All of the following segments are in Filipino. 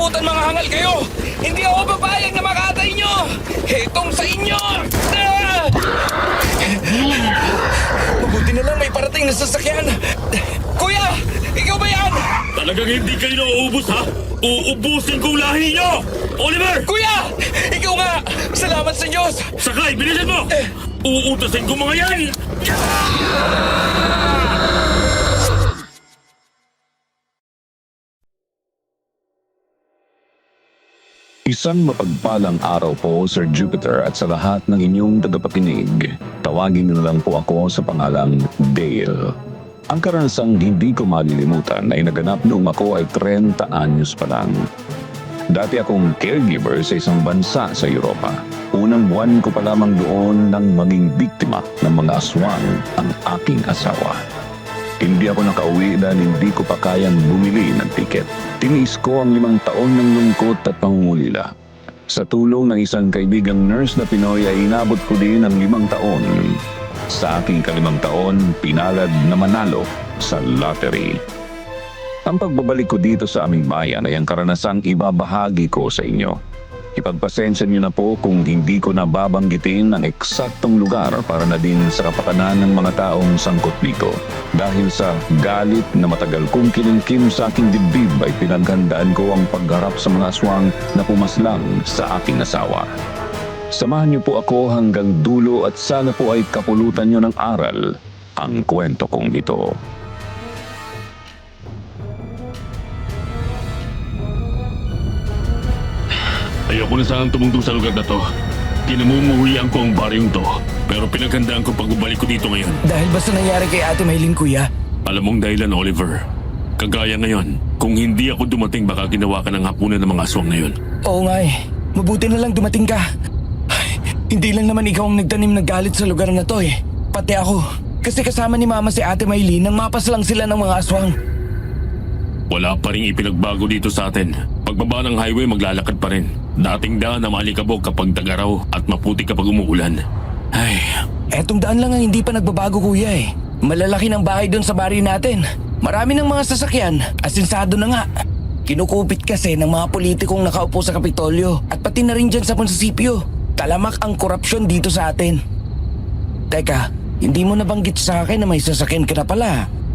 kalibutan mga hangal kayo! Hindi ako papayag na makatay nyo! Itong sa inyo! Ah! Mabuti na lang may parating na sasakyan! Kuya! Ikaw ba yan? Talagang hindi kayo nauubos, ha? Uubusin kong lahi nyo! Oliver! Kuya! Ikaw nga! Salamat sa Diyos! Sakay! Bilisan mo! Uutasin ko mga yan! Isang mapagpalang araw po, Sir Jupiter, at sa lahat ng inyong tagapakinig. Tawagin niyo na lang po ako sa pangalang Dale. Ang karanasang hindi ko malilimutan ay naganap noong ako ay 30 anyos pa lang. Dati akong caregiver sa isang bansa sa Europa. Unang buwan ko pa lamang doon nang maging biktima ng mga aswang ang aking asawa. Hindi ako nakauwi dahil hindi ko pa kayang bumili ng tiket. Tiniis ko ang 5 taon ng lungkot at pangungulila. Sa tulong ng isang kaibigang nurse na Pinoy ay inabot ko din ang 5 taon. Sa aking ka-5 taon, pinalad na manalo sa lottery. Ang pagbabalik ko dito sa aming bayan ay ang karanasang ibabahagi ko sa inyo. Ipagpasensya niyo na po kung hindi ko nababanggitin ang eksaktong lugar para na din sa kapakanan ng mga taong sangkot dito. Dahil sa galit na matagal kong kinimkim sa aking dibdib ay pinaghandaan ko ang pagharap sa mga aswang na pumaslang sa aking asawa. Samahan niyo po ako hanggang dulo at sana po ay kapulutan niyo ng aral ang kwento kong ito. Ayoko na sanang tumungtong sa lugar na to. Kinamumuhian ko ang baryong to. Pero pinaghandaan ko pagbabalik ko dito ngayon. Dahil ba sa nangyari kay Ate Maylin, Kuya? Alam mong dahilan, Oliver. Kagaya ngayon, kung hindi ako dumating baka ginawa ka ng hapunan ng mga aswang na yun. Oo nga eh. Mabuti na lang dumating ka. Ay, hindi lang naman ikaw ang nagtanim ng galit sa lugar na to eh. Pati ako. Kasi kasama ni Mama si Ate Maylin nang mapas lang sila ng mga aswang. Wala pa rin ipinagbago dito sa atin. Pagbaba ng highway, maglalakad pa rin. Dating daan na maalikabok kapag tagaraw at maputi kapag umuulan. Ay, Etong daan lang ang hindi pa nagbabago, Kuya eh. Malalaki ng bahay doon sa bari natin. Marami ng mga sasakyan, asinsado na nga. Kinukupit kasi ng mga politikong nakaupo sa Kapitolyo at pati na rin dyan sa munisipyo. Talamak ang korupsyon dito sa atin. Teka, hindi mo nabanggit sa akin na may sasakyan ka na pala.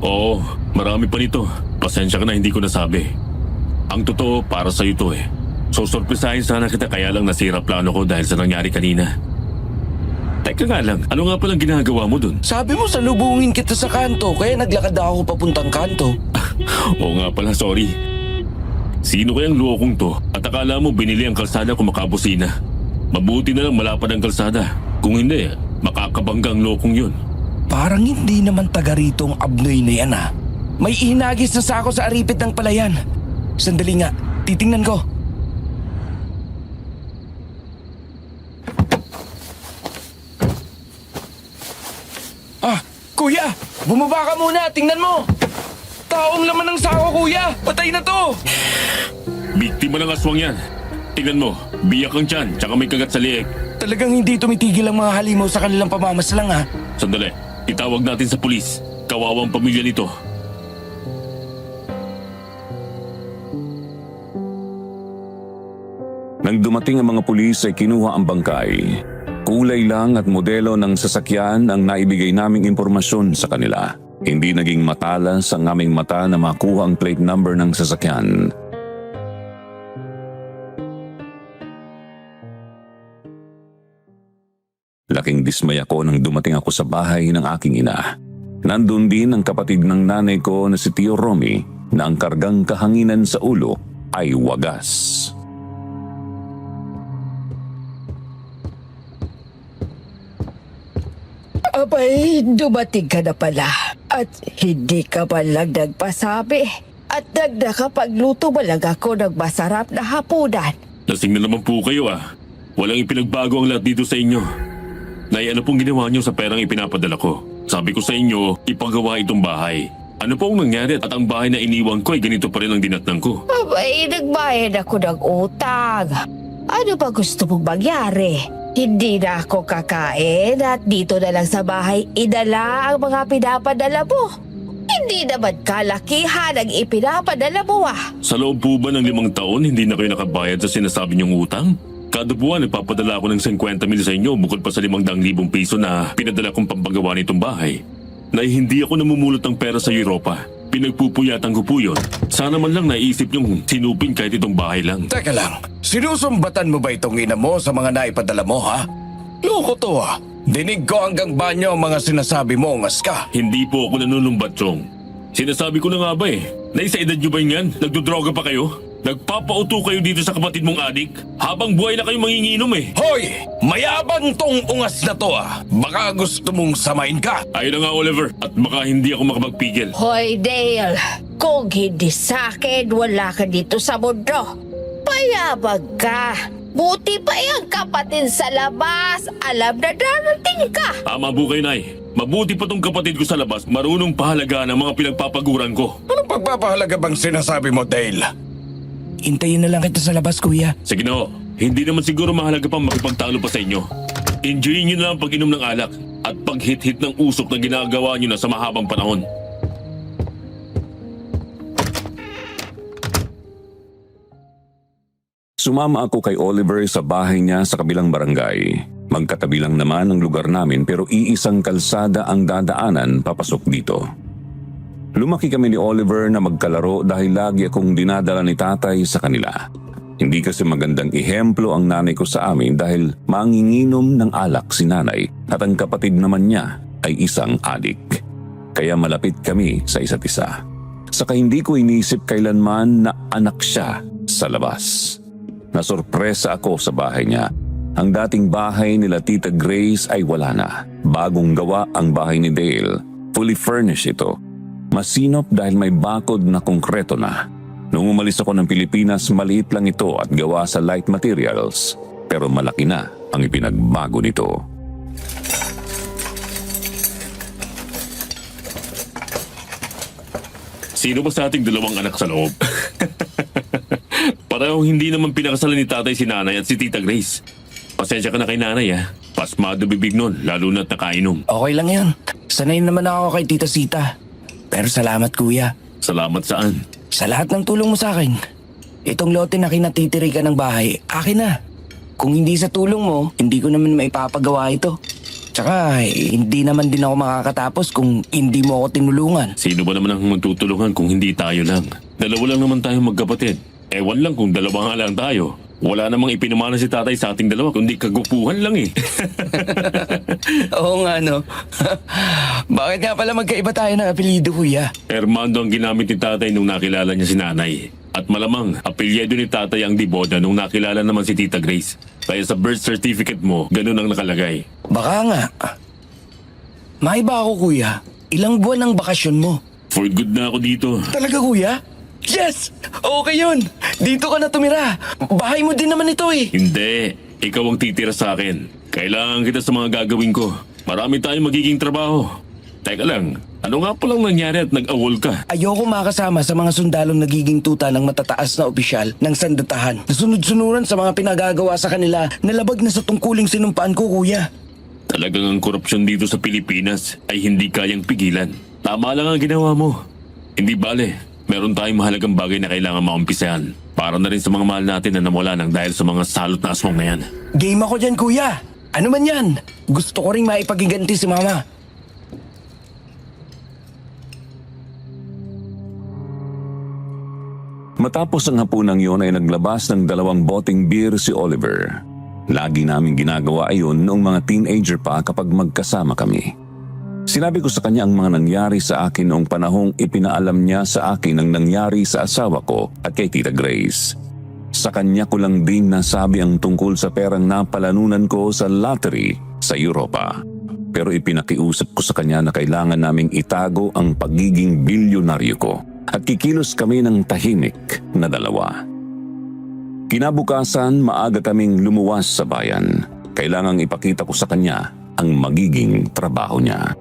oo, marami pa nito. Pasensya ka na hindi ko nasabi. Ang totoo, para sa'yo to eh. So sorpresahin sana kita kaya lang nasira plano ko dahil sa nangyari kanina. Teka nga lang, ano nga palang ginagawa mo dun? Sabi mo salubungin kita sa kanto kaya naglakad ako papuntang kanto. Oo nga pala, sorry. Sino kayang lokong to? At akala mo binili ang kalsada kung makabusina. Mabuti na lang malapad ang kalsada. Kung hindi, makakabanggang lokong yun. Parang hindi naman taga rito ang abnoy na yan ah. May ihinagis na sako sa aripit ng palayan. Sandali nga, titingnan ko. Kuya! Bumaba ka muna! Tingnan mo! Taong laman ng sako, Kuya! Patay na to! Biktima ng aswang yan. Tingnan mo, biyak ang tiyan, tsaka may kagat sa liig. Talagang hindi tumitigil ang mga halimaw sa kanilang pamamaslang ha. Sandali, itawag natin sa pulis. Kawawang pamilya nito. Nang dumating ang mga pulis ay kinuha ang bangkay. Kulay lang at modelo ng sasakyan ang naibigay naming impormasyon sa kanila. Hindi naging matalas ang aming mata na makuha ang plate number ng sasakyan. Laking dismay ako nang dumating ako sa bahay ng aking ina. Nandun din ang kapatid ng nanay ko na si Tio Romy na ang kargang kahanginan sa ulo ay wagas. Abay, dumating ka na pala. At hindi ka man lang nagpasabi. At nagdakapagluto mo lang ako ng masarap na hapunan. Lasing na naman po kayo ah. Walang ipinagbago ang lahat dito sa inyo. Nay, ano pong ginawa niyo sa perang ipinapadala ko? Sabi ko sa inyo, ipagawa itong bahay. Ano pong nangyari at ang bahay na iniwan ko ay ganito pa rin ang dinatnan ko? Abay, nagbayad ako ng utang. Ano ba gusto mong mangyari? Hindi na ako kakain at dito na lang sa bahay idala ang mga pinapadala mo. Hindi Hindi naman kalakihan ang ipinapadala mo Sa loob po ba ng 5 taon, hindi na kayo nakabayad sa sinasabi niyong utang? Kada buwan, nagpapadala ako ng 50 mil sa inyo bukod pa sa 500,000 piso na pinadala kong pampagawa nitong bahay. Na hindi ako namumulot ng pera sa Europa. Pinagpupuyatan ko po yun. Sana man lang naisip niyong sinupin kahit itong bahay lang. Teka lang, sinusumbatan mo ba itong ina mo sa mga naipadala mo, ha? Loko to, ha? Dinig ko hanggang banyo ang mga sinasabi mo, ngas ka. Hindi po ako nanunumbat, Chong. Sinasabi ko na nga ba eh. Naisa edad niyo ba yan? Nagdodroga pa kayo? Nagpapauto kayo dito sa kapatid mong adik? Habang buhay na kayo manginginom eh. Hoy! Mayabang tong ungas na to, ah. Baka gusto mong samain ka. Ayun na nga, Oliver. At baka hindi ako makapagpigil. Hoy, Dale. Kung hindi sa akin, wala ka dito sa mundo. Payabag ka. Buti pa yung kapatid sa labas. Alam na darating ka. Tama po kayo, Nay. Mabuti pa tong kapatid ko sa labas. Marunong pahalaga ng mga pinagpapaguran ko. Anong pagpapahalaga bang sinasabi mo, Dale? Hintayin na lang kita sa labas, kuya. Sige na ho. Hindi naman siguro mahalaga pang makipagtalo pa sa inyo. Enjoyin nyo na ang pag-inom ng alak at paghit-hit ng usok na ginagawa nyo na sa mahabang panahon. Sumama ako kay Oliver sa bahay niya sa kabilang barangay. Magkatabi lang naman ang lugar namin pero iisang kalsada ang dadaanan papasok dito. Lumaki kami ni Oliver na magkalaro dahil lagi akong dinadala ni tatay sa kanila. Hindi kasi magandang ihemplo ang nanay ko sa amin dahil manginginom ng alak si nanay at ang kapatid naman niya ay isang adik. Kaya malapit kami sa isa't isa. Saka hindi ko inisip kailanman na anak siya sa labas. Nasurpresa ako sa bahay niya. Ang dating bahay nila Tita Grace ay wala na. Bagong gawa ang bahay ni Dale. Fully furnished ito. Masinop dahil may bakod na konkreto na. Nung umalis ako ng Pilipinas, maliit lang ito at gawa sa light materials. Pero malaki na ang ipinagbago nito. Sino ba sa ating dalawang anak sa loob? Pareho hindi naman pinakasalan ni tatay si nanay at si Tita Grace. Pasensya ka na kay nanay ha. Pasmado bibig nun, lalo na't nakainom. Okay lang yan. Sanay naman ako kay Tita Sita. Pero salamat, kuya. Salamat saan? Sa lahat ng tulong mo sa akin. Itong lote na kinatitirikan ng bahay, akin na. Kung hindi sa tulong mo, hindi ko naman maipapagawa ito. Tsaka, hindi naman din ako makakatapos kung hindi mo ako tinulungan. Sino ba naman ang magtutulungan kung hindi tayo lang? Dalawa lang naman tayo magkapatid. Ewan lang kung dalawa nga lang tayo. Wala namang ipinamana si tatay sa ating dalawa kundi kagupuhan lang eh. Oo nga, no? Bakit nga pala magkaiba tayo ng apelyido, kuya? Hermando ang ginamit ni tatay nung nakilala niya si nanay. At malamang, apelyido ni tatay ang Diboda nung nakilala naman si Tita Grace. Kaya sa birth certificate mo, ganun ang nakalagay. Baka nga. Maiba ako, kuya. Ilang buwan ang bakasyon mo? For good na ako dito. Talaga, kuya? Yes! Okay yun! Dito ka na tumira. Bahay mo din naman ito eh. Hindi. Ikaw ang titira sa akin. Kailangan kita sa mga gagawin ko. Marami tayong magiging trabaho. Teka lang, ano nga palang nangyari at nag-awol ka? Ayoko makasama sa mga sundalong nagiging tuta ng matataas na opisyal ng sandatahan. Nasunod-sunuran sa mga pinagagawa sa kanila na labag na sa tungkuling sinumpaan ko, kuya. Talagang ang korupsyon dito sa Pilipinas ay hindi kayang pigilan. Tama lang ang ginawa mo. Hindi bale, meron tayong mahalagang bagay na kailangan maumpisahan. Para na rin sa mga mahal natin na nawala ng dahil sa mga salot na aswang na yan. Game ako dyan, kuya. Ano man yan? Gusto ko rin maipagiganti si mama. Matapos ang hapunang yon ay naglabas ng 2 boteng beer si Oliver. Lagi namin ginagawa ayon noong mga teenager pa kapag magkasama kami. Sinabi ko sa kanya ang mga nangyari sa akin noong panahong ipinaalam niya sa akin ang nangyari sa asawa ko at kay Tita Grace. Sa kanya ko lang din nasabi ang tungkol sa perang napalanunan ko sa lottery sa Europa. Pero ipinakiusap ko sa kanya na kailangan naming itago ang pagiging bilyonaryo ko at kikilos kami ng tahimik na 2. Kinabukasan, maaga kaming lumuwas sa bayan. Kailangang ipakita ko sa kanya ang magiging trabaho niya.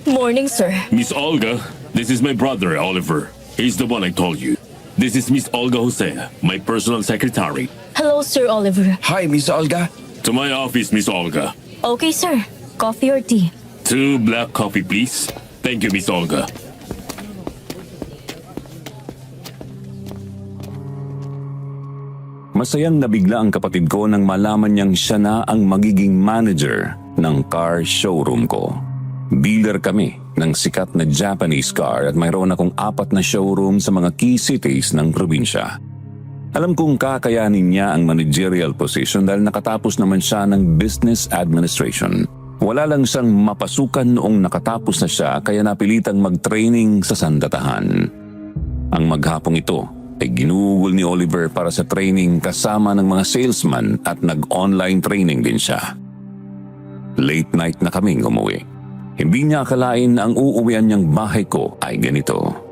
Morning, sir. Miss Olga, this is my brother, Oliver. He's the one I told you. This is Miss Olga Jose, my personal secretary. Hello, Sir Oliver. Hi, Miss Olga. To my office, Miss Olga. Okay, sir. Coffee or tea? 2 black coffee, please. Thank you, Miss Olga. Masayang nabigla ang kapatid ko nang malaman niyang siya na ang magiging manager ng car showroom ko. Dealer kami ng sikat na Japanese car at mayroon akong 4 na showroom sa mga key cities ng probinsya. Alam kong kakayanin niya ang managerial position dahil nakatapos naman siya ng business administration. Wala lang siyang mapasukan noong nakatapos na siya kaya napilitang mag-training sa sandatahan. Ang maghapong ito ay ginugol ni Oliver para sa training kasama ng mga salesman at nag-online training din siya. Late night na kaming umuwi. Hindi niya akalain na ang uuwian niyang bahay ko ay ganito.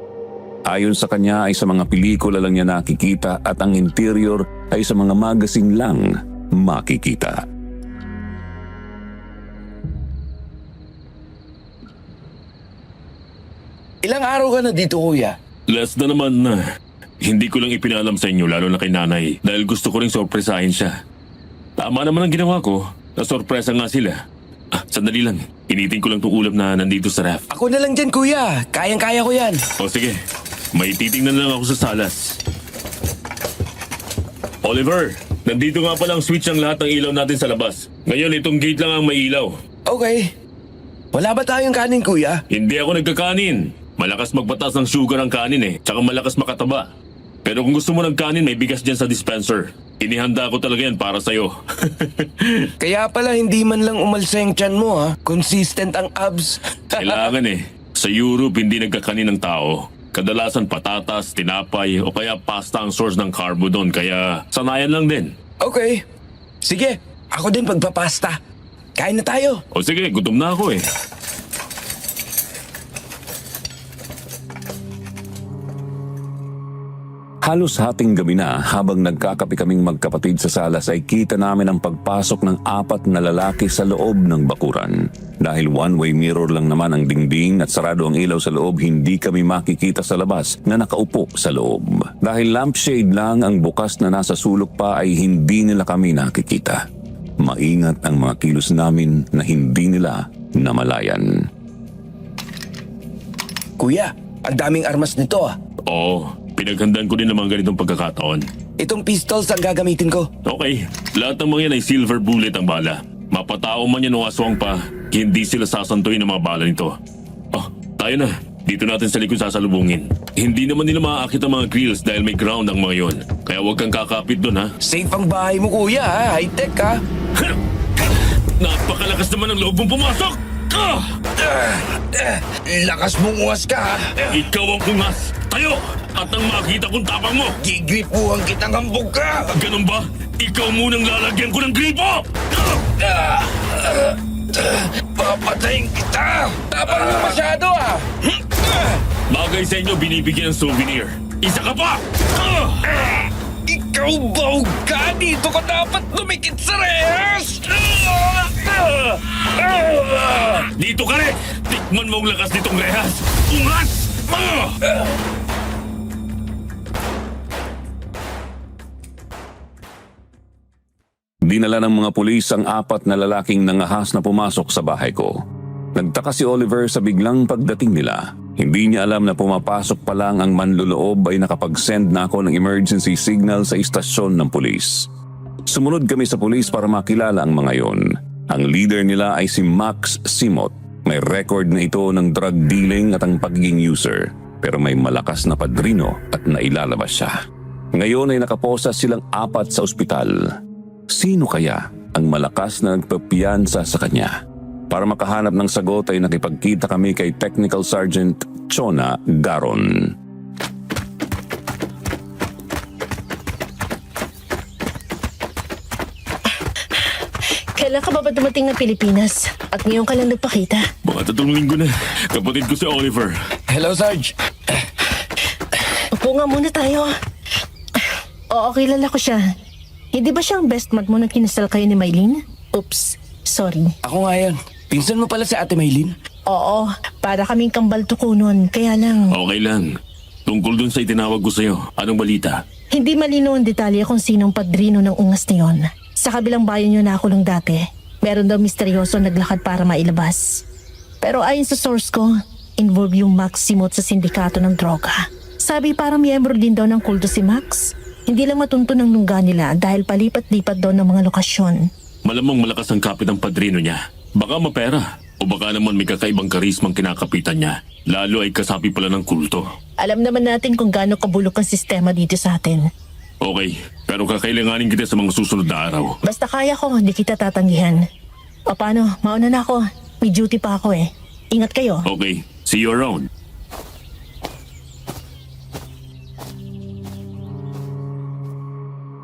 Ayon sa kanya ay sa mga pelikula lang niya nakikita at ang interior ay sa mga magazine lang makikita. Ilang araw ka na dito, kuya? Last na naman na. Hindi ko lang ipinalam sa inyo lalo na kay nanay dahil gusto ko ring sorpresahin siya. Tama naman ang ginawa ko. Na-sorpresa nga sila. Sandali lang. Initin ko lang itong ulam na nandito sa ref. Ako na lang dyan, kuya. Kayang-kaya ko yan. O sige, may titingnan lang ako sa salas. Oliver, nandito nga pala ang switch ng lahat ng ilaw natin sa labas. Ngayon, itong gate lang ang may ilaw. Okay. Wala ba tayong kanin, kuya? Hindi ako nagkakanin. Malakas magpatas ng sugar ang kanin tsaka malakas makataba. Pero kung gusto mo ng kanin, may bigas dyan sa dispenser. Inihanda ko talaga yan para sa'yo. Kaya pala hindi man lang umalsa yung tiyan mo, ha? Consistent ang abs. Kailangan Sa Europe, hindi nagkakanin ng tao. Kadalasan patatas, tinapay, o kaya pasta ang source ng carbo doon. Kaya sanayan lang din. Okay. Sige, ako din pagpapasta. Kain na tayo. O sige, gutom na ako Halos hating gabi na habang nagkakape kaming magkapatid sa salas ay kita namin ang pagpasok ng 4 na lalaki sa loob ng bakuran. Dahil one-way mirror lang naman ang dingding at sarado ang ilaw sa loob, hindi kami makikita sa labas na nakaupo sa loob. Dahil lampshade lang ang bukas na nasa sulok pa ay hindi nila kami nakikita. Maingat ang mga kilos namin na hindi nila namalayan. Kuya, ang daming armas nito, ah. Oo, pinaghandaan ko din ng mga ganitong pagkakataon. Itong pistols ang gagamitin ko. Okay, lahat ng mga yan ay silver bullet ang bala. Mapatao man yan o aswang pa, hindi sila sasantuin ng mga bala nito. Oh, tayo na. Dito natin sa likod sasalubungin. Hindi naman nila maaakit ang mga grills dahil may ground ang mga yon. Kaya huwag kang kakapit doon, ha? Safe ang bahay mo, kuya, ha? High-tech, ha? Napakalakas naman ang loob mong pumasok! Lakas mong uwas ka, ha? Ikaw ang kungas! Tayo! At nang makita kong tapang mo! Gigripuhan kitang hambog ka! Ganun ba? Ikaw munang lalagyan ko ng gripo! Papatayin kita! Tapang mo masyado, ah! Bagay sa inyo binibigyan ng souvenir. Isa ka pa! Ikaw baog ka! Dito ka dapat lumikit sa rehas! Dito ka rin! Tikman mo ang lakas nitong rehas! Ungas! Dinala ng mga pulis ang 4 na lalaking nangahas na pumasok sa bahay ko. Nagtaka si Oliver sa biglang pagdating nila. Hindi niya alam na pumapasok pa lang ang manloloob ay nakapag-send na ako ng emergency signal sa istasyon ng pulis. Sumunod kami sa pulis para makilala ang mga yon. Ang leader nila ay si Max Simot. May record na ito ng drug dealing at ang pagiging user. Pero may malakas na padrino at nailalabas siya. Ngayon ay nakaposa silang 4 sa ospital. Sino kaya ang malakas na nagpapiyansa sa kanya? Para makahanap ng sagot ay nakipagkita kami kay Technical Sergeant Chona Garon. Kailan ka ba dumating ng Pilipinas? At ngayon ka lang nagpakita? Mga 3 linggo na. Kapatid ko si Oliver. Hello, Sarge. Upo nga muna tayo. Oo, kilala ko siya. Hindi ba siyang best man mo nang kinasal kayo ni Maylene? Oops, sorry. Ako nga yan. Pinsan mo pala si Ate Maylene? Oo, para kaming kambal tukunon, kaya lang. Okay lang. Tungkol dun sa itinawag ko sa'yo, anong balita? Hindi malino ang detalye kung sinong padrino ng ungas na yon. Sa kabilang bayan yun nakulong dati. Meron daw misteryoso naglakad para mailabas. Pero ayon sa source ko, involved yung Max Simot sa sindikato ng droga. Sabi parang miyembro din daw ng kulto si Max. Hindi lang matunto ng lungga nila dahil palipat-lipat daw ng mga lokasyon. Malamang malakas ang kapit ng padrino niya. Baka mapera. O baka naman may kakaibang karismang kinakapitan niya. Lalo ay kasapi pala ng kulto. Alam naman natin kung gaano kabulok ang sistema dito sa atin. Okay, pero kakailanganin kita sa mga susunod na araw. Basta kaya ko, hindi kita tatanggihan. O paano, mauna na ako. May duty pa ako eh. Ingat kayo. Okay, see you around.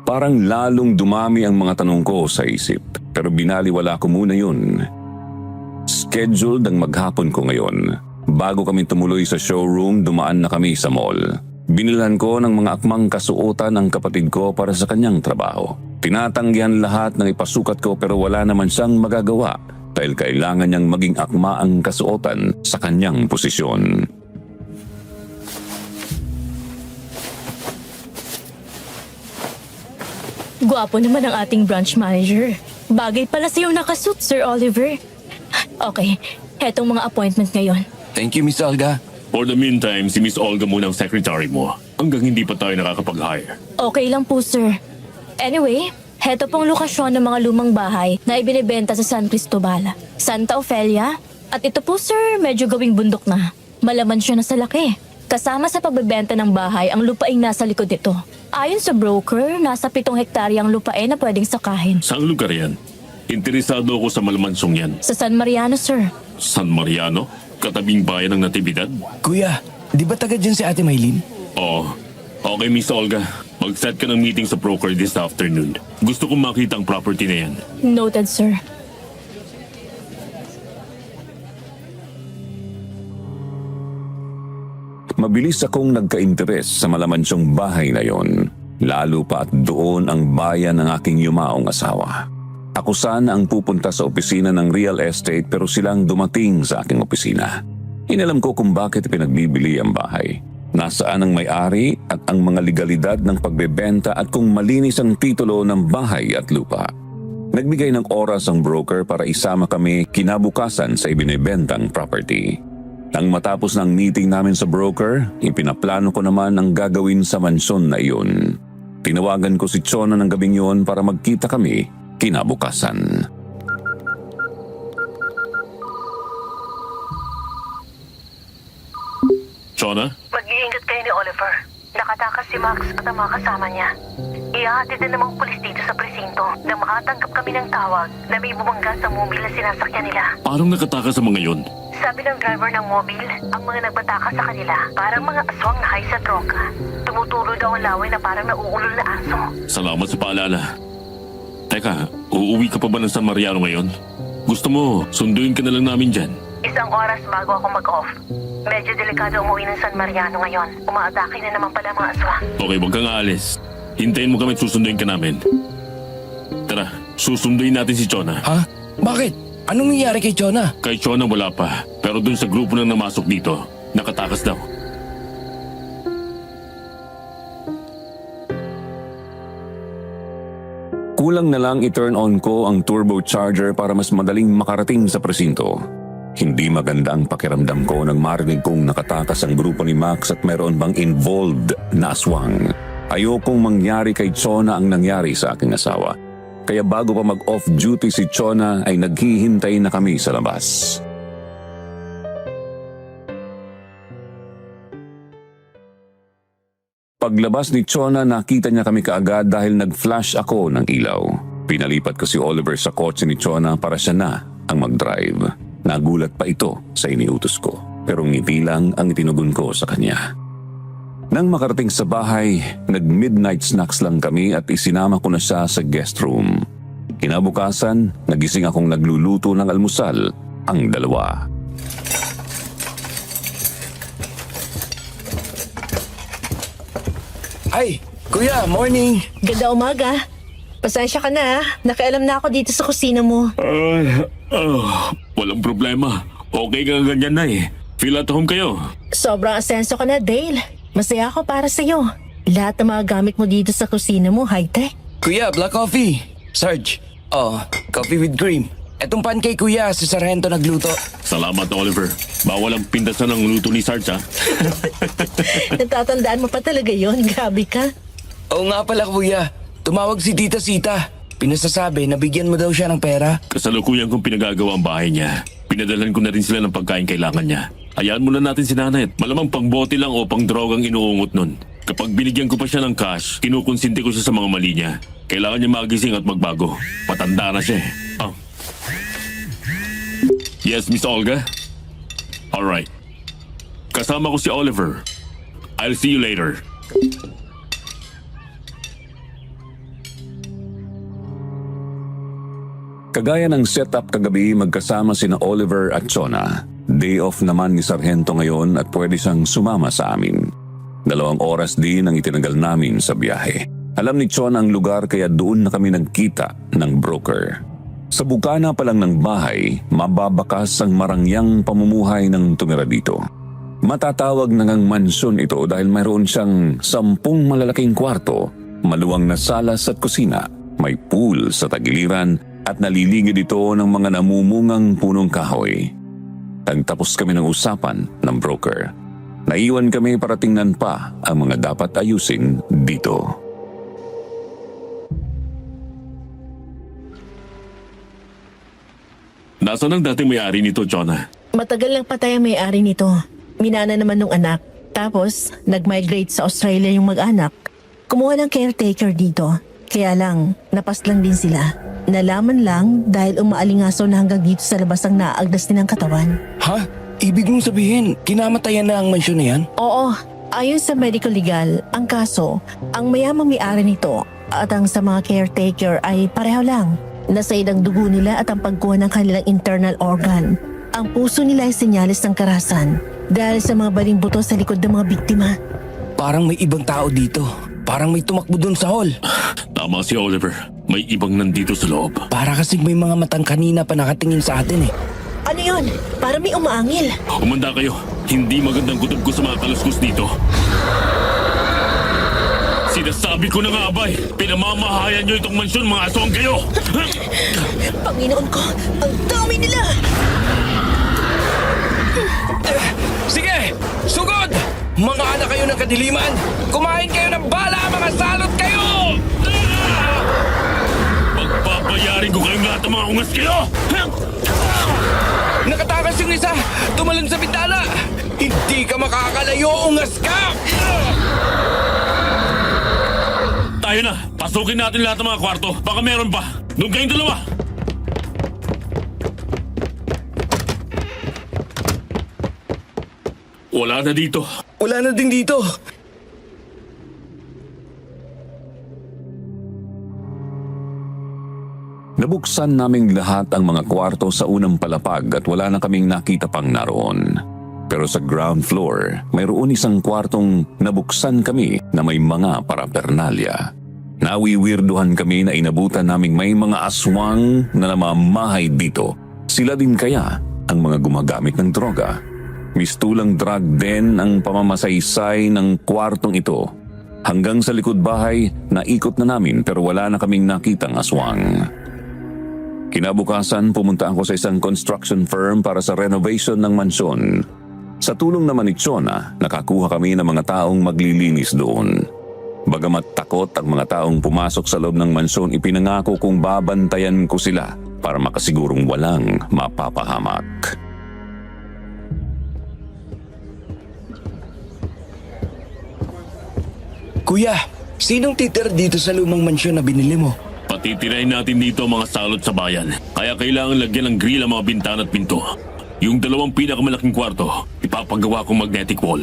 Parang lalong dumami ang mga tanong ko sa isip, pero binaliwala ko muna yun. Scheduled ang maghapon ko ngayon. Bago kami tumuloy sa showroom, dumaan na kami sa mall. Binilan ko ng mga akmang kasuotan ang kapatid ko para sa kanyang trabaho. Tinatanggihan lahat ng ipasukat ko pero wala naman siyang magagawa dahil kailangan niyang maging akma ang kasuotan sa kanyang posisyon. Gwapo naman ang ating branch manager. Bagay pala sa iyong nakasuit, Sir Oliver. Okay, hetong mga appointment ngayon. Thank you, Miss Olga. For the meantime, si Miss Olga muna ang secretary mo. Hanggang hindi pa tayo nakakapag-hire. Okay lang po, sir. Anyway, heto pong lokasyon ng mga lumang bahay na ibinibenta sa San Cristobal, Santa Ofelia. At ito po, sir, medyo gawing bundok na. Malaman siya na sa laki. Kasama sa pagbebenta ng bahay ang lupaing nasa likod nito. Ayon sa broker, nasa 7 hektarya ang lupain na pwedeng sakahin. Saang lugar yan? Interesado ako sa malamansong yan. Sa San Mariano, sir. San Mariano? Katabing bayan ng Natividad? Kuya, di ba taga dyan si Ate Maylin? Oo. Okay, Miss Olga. Mag-set ka ng meeting sa broker this afternoon. Gusto kong makita ang property na yan. Noted, sir. Mabilis akong nagka-interes sa malamansyong bahay na yon. Lalo pa at doon ang bayan ng aking yumaong asawa. Ako sana ang pupunta sa opisina ng real estate pero silang dumating sa aking opisina. Inalam ko kung bakit pinagbibili ang bahay. Nasaan ang may-ari at ang mga legalidad ng pagbebenta at kung malinis ang titulo ng bahay at lupa. Nagbigay ng oras ang broker para isama kami kinabukasan sa ibinebentang property. Nang matapos ng meeting namin sa broker, ipinaplano ko naman ang gagawin sa mansyon na iyon. Tinawagan ko si Chona ng gabing yun para magkita kami kinabukasan. Chona? Mag-iingat kayo ni Oliver. Nakatakas si Max at ang mga kasama niya. Ihahatid na namang pulis dito sa presinto na makatanggap kami ng tawag na may bumangga sa mobile na sinasakyan nila. Parang nakatakas sa mga yun. Sabi ng driver ng mobile, ang mga nagpatakas sa kanila parang mga aswang na high sa droga. Tumutulo daw ang laway na parang nauulol na aso. Salamat sa paalala. Teka, uuwi ka pa ba ng San Mariano ngayon? Gusto mo, sunduin ka na lang namin dyan. 1 oras bago ako mag-off. Medyo delikado umuwi ng San Mariano ngayon. Umaatake na naman pala mga aswang. Okay, wag kang aalis. Hintayin mo kami at susunduin ka namin. Tara, susunduin natin si Chona. Ha? Bakit? Anong nangyari kay Chona? Kay Chona wala pa, pero dun sa grupo na namasok dito, nakatakas daw. Kulang na lang i-turn on ko ang turbocharger para mas madaling makarating sa presinto. Hindi maganda ang pakiramdam ko nang marinig kong nakatakas ang grupo ni Max at meron bang involved na aswang. Ayokong mangyari kay Chona ang nangyari sa aking asawa. Kaya bago pa mag-off duty si Chona ay naghihintay na kami sa labas. Paglabas ni Chona, nakita niya kami kaagad dahil nag-flash ako ng ilaw. Pinalipat ko si Oliver sa kotse ni Chona para siya na ang mag-drive. Nagulat pa ito sa iniutos ko, pero ngiti lang ang itinugon ko sa kanya. Nang makarating sa bahay, nag-midnight snacks lang kami at isinama ko na siya sa guest room. Kinabukasan, nagising akong nagluluto ng almusal, ang dalawa. Ay, kuya, morning! Ganda umaga. Pasensya ka na, nakialam na ako dito sa kusina mo. Walang problema. Okay ka ganyan na eh. Feel at home kayo. Sobrang asenso ka na, Dale. Masaya ako para sa'yo. Lahat ng mga gamit mo dito sa kusina mo, high-tech. Kuya, black coffee. Sarge, coffee with cream. Etong pancake kuya, si Sargento nagluto. Salamat, Oliver. Bawal ang pintasan ng luto ni Sarge, ha? Natatandaan mo pa talaga yon. Grabe ka. Oo nga pala kuya, tumawag si Tita Sita. Pinasasabi na bigyan mo daw siya ng pera. Kasalukuyan kong pinagagawa ang bahay niya. Pinadalan ko na rin sila ng pagkain kailangan niya. Hayaan muna natin si nanay. Malamang pangbote lang o pang drogang inuungot nun. Kapag binigyan ko pa siya ng cash, kinukonsinti ko siya sa mga mali niya. Kailangan niya magising at magbago. Patanda na siya, eh. Ah. Yes, Miss Olga? Alright. Kasama ko si Oliver. I'll see you later. Kagaya ng setup kagabi, magkasama sina Oliver at Chona. Day off naman ni Sargento ngayon at pwede siyang sumama sa amin. 2 oras din ang itinagal namin sa biyahe. Alam ni Chona ang lugar kaya doon na kami nagkita ng broker. Sa bukana pa lang ng bahay, mababakas ang marangyang pamumuhay ng tumira dito. Matatawag na ngang mansyon ito dahil mayroon siyang 10 malalaking kwarto, maluwang na salas at kusina, may pool sa tagiliran at naliligid ito ng mga namumungang punong kahoy. Nagtapos kami ng usapan ng broker. Naiwan kami para tingnan pa ang mga dapat ayusin dito. Nasaan ang dating may-ari nito, Jonah? Matagal lang patay ang may-ari nito. Minana naman nung anak. Tapos, nag-migrate sa Australia yung mag-anak. Kumuha ng caretaker dito. Kaya lang, napas lang din sila. Nalaman lang dahil umaalingaso na hanggang dito sa labas ang naagdas din ng katawan. Ha? Ibig mong sabihin, kinamatayan na ang mansyon na yan? Oo, ayon sa medical legal, ang kaso, ang mayamang may-ari nito at ang sa mga caretaker ay pareho lang. Nasaid ang dugo nila at ang pagkuha ng kanilang internal organ. Ang puso nila ay senyales ng karahasan dahil sa mga baling buto sa likod ng mga biktima. Parang may ibang tao dito. Parang may tumakbo dun sa hall. Tama si Oliver. May ibang nandito sa loob. Para kasing may mga matang kanina pa nakatingin sa atin eh. Ano yun? Parang may umaangil. Umanda kayo. Hindi magandang kutob ko sa mga kaluskos dito. Sinasabi ko na nga, abay. Pinamamahayan nyo itong mansyon, mga aswang kayo. Panginoon ko, ang dami nila! Sige! Sugod! Mga anak kayo ng kadiliman! Kumain kayo ng bala, mga salot kayo! Pagpapayarin ko kayong lahat ng mga ungas kayo! Nakatakas yung isa! Tumalon sa bintana! Hindi ka makakalayo, ungas ka! Tayo na! Pasukin natin lahat ng mga kwarto. Baka meron pa. Doon kayong dalawa! Wala na dito. Wala na din dito. Nabuksan naming lahat ang mga kwarto sa unang palapag at wala na kaming nakita pang naroon. Pero sa ground floor, mayroon isang kwartong nabuksan kami na may mga parapernalya. Nawiwirduhan kami na inabutan naming may mga aswang na namamahay dito. Sila din kaya ang mga gumagamit ng droga. Mistulang drug din ang pamamasaysay ng kwartong ito. Hanggang sa likod bahay, naikot na namin pero wala na kaming nakitang aswang. Kinabukasan, pumunta ako sa isang construction firm para sa renovation ng mansyon. Sa tulong naman ni Chona, nakakuha kami ng mga taong maglilinis doon. Bagamat takot ang mga taong pumasok sa loob ng mansyon, ipinangako kong babantayan ko sila para makasigurong walang mapapahamak. Kuya, sinong titira dito sa lumang mansyon na binili mo? Patitirahin natin dito ang mga salot sa bayan. Kaya kailangan lagyan ng grill ang mga bintana at pinto. Yung 2 pinakamalaking kwarto, ipapagawa kong magnetic wall.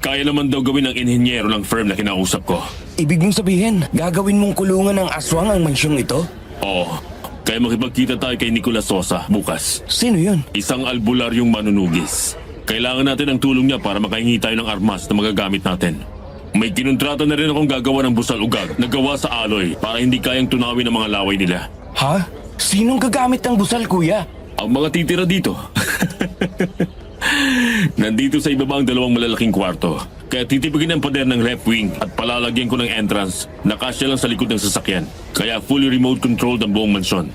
Kaya naman daw gawin ng inhenyero ng firm na kinausap ko. Ibig mong sabihin, gagawin mong kulungan ng aswang ang mansyong ito? Oo, kaya makipagkita tayo kay Nicolas Sosa bukas. Sino yun? Isang albularyong manunugis. Kailangan natin ang tulong niya para makahingi tayo ng armas na magagamit natin. May kinontrata na rin akong gagawa ng busal ugag na gawa sa aloy para hindi kayang tunawin ang mga laway nila. Ha? Sinong gagamit ng busal, kuya? Ang mga titira dito. Nandito sa ibaba ang 2 malalaking kwarto. Kaya titipigin ang pader ng left wing at palalagyan ko ng entrance na kasya lang sa likod ng sasakyan. Kaya fully remote controlled ang buong mansyon.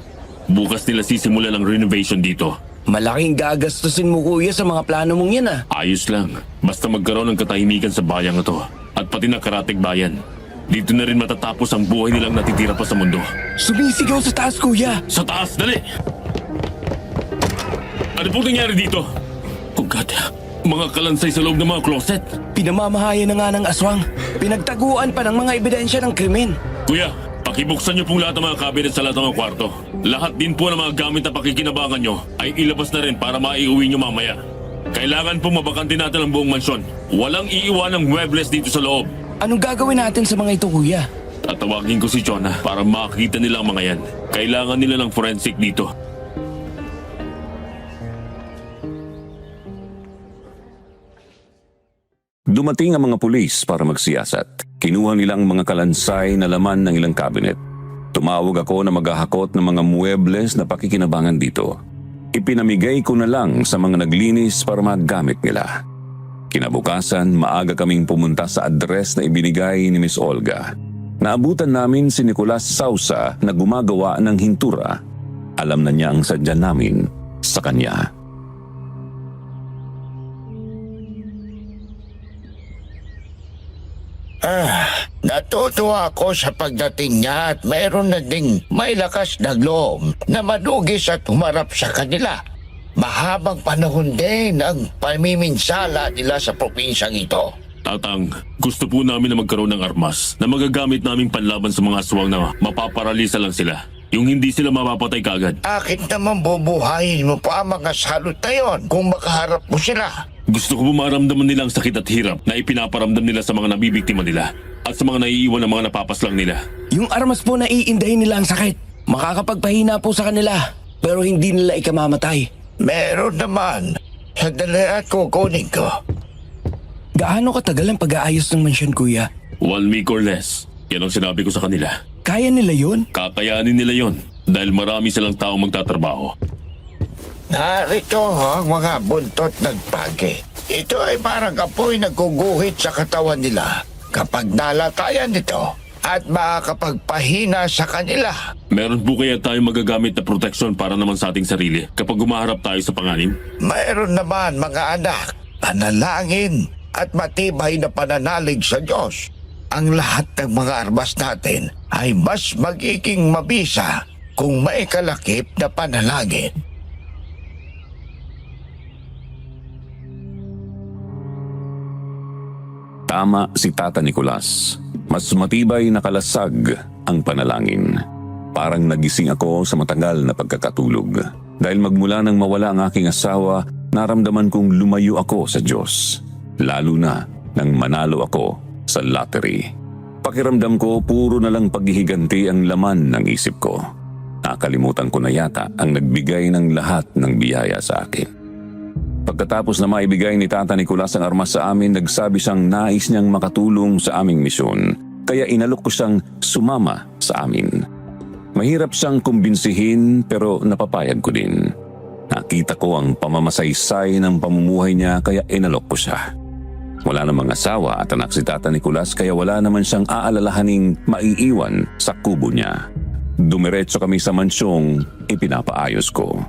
Bukas nila sisimula ang renovation dito. Malaking gagastusin mo kuya sa mga plano mong yan ah. Ayos lang. Basta magkaroon ng katahimikan sa bayang ito. At pati ng karatig bayan. Dito na rin matatapos ang buhay nilang natitira pa sa mundo. Sumisigaw sa taas kuya. Sa taas, dali! Ano pong nangyari dito? Oh God, mga kalansay sa loob ng mga closet. Pinamamahayan na nga ng aswang. Pinagtaguan pa ng mga ebidensya ng krimen. Kuya, pakibuksan niyo pong lahat ng mga cabinet sa lahat ng mga kwarto. Lahat din po ng mga gamit na pakikinabangan niyo ay ilabas na rin para maiuwi niyo mamaya. Kailangan pong mabakante natin ang buong mansyon. Walang iiwanang muebles dito sa loob. Anong gagawin natin sa mga ito kuya? Tatawagin ko si Jonah para makakita nila ang mga yan. Kailangan nila ng forensic dito. Dumating ang mga pulis para magsiyasat. Kinuha nilang mga kalansay na laman ng ilang kabinet. Tumawag ako na maghahakot ng mga muebles na pakikinabangan dito. Ipinamigay ko na lang sa mga naglinis para magamit nila. Kinabukasan, maaga kaming pumunta sa address na ibinigay ni Miss Olga. Naabutan namin si Nicolas Sausa na gumagawa ng hintura. Alam na niya ang sadya namin sa kanya. Natutuwa ako sa pagdating niya at mayroon na ding may lakas na loob na madugis at humarap sa kanila. Mahabang panahon din ang pamiminsala nila sa propinsyang ito. Tatang, gusto po namin na magkaroon ng armas na magagamit naming panlaban sa mga aswang na mapaparalisa lang sila. Yung hindi sila mapapatay kagad. Akit naman bubuhayin mo pa ang mga salot na yon kung makaharap mo sila. Gusto ko po maramdaman nila ang sakit at hirap na ipinaparamdam nila sa mga nabibiktima nila at sa mga naiiwan ng mga napapaslang nila. Yung armas po na iindahin nila ang sakit. Makakapagpahina po sa kanila, pero hindi nila ikamamatay. Meron naman. Sandali at kukunin ko. Gaano katagal ang pag-aayos ng mansyon kuya? 1 week or less. Yan ang sinabi ko sa kanila. Kaya nila yun? Kakayanin nila yon dahil marami silang taong magtatrabaho. Narito ang mga buntot ng pagi. Ito ay parang apoy nagguguhit sa katawan nila. Kapag nalatayan nito at makakapagpahina sa kanila. Meron po kaya tayong magagamit na proteksyon para naman sa ating sarili kapag umaharap tayo sa panganib? Mayroon naman mga anak, panalangin at matibay na pananalig sa Diyos. Ang lahat ng mga armas natin ay mas magiging mabisa kung may kalakip na panalangin. Tama si Tata Nicolas. Mas matibay na kalasag ang panalangin. Parang nagising ako sa matagal na pagkakatulog. Dahil magmula nang mawala ang aking asawa, naramdaman kong lumayo ako sa Diyos. Lalo na nang manalo ako sa lottery. Pakiramdam ko puro na lang paghihiganti ang laman ng isip ko. Nakalimutan ko na yata ang nagbigay ng lahat ng biyaya sa akin. Pagkatapos na maibigay ni Tata Nicolas ang armas sa amin, nagsabi siyang nais niyang makatulong sa aming misyon. Kaya inalok ko siyang sumama sa amin. Mahirap siyang kumbinsihin pero napapayag ko din. Nakita ko ang pamamasaysay ng pamumuhay niya kaya inalok ko siya. Wala namang asawa at anak si Tata Nicolas kaya wala naman siyang aalalahaning maiiwan sa kubo niya. Dumiretso kami sa mansyong ipinapaayos ko.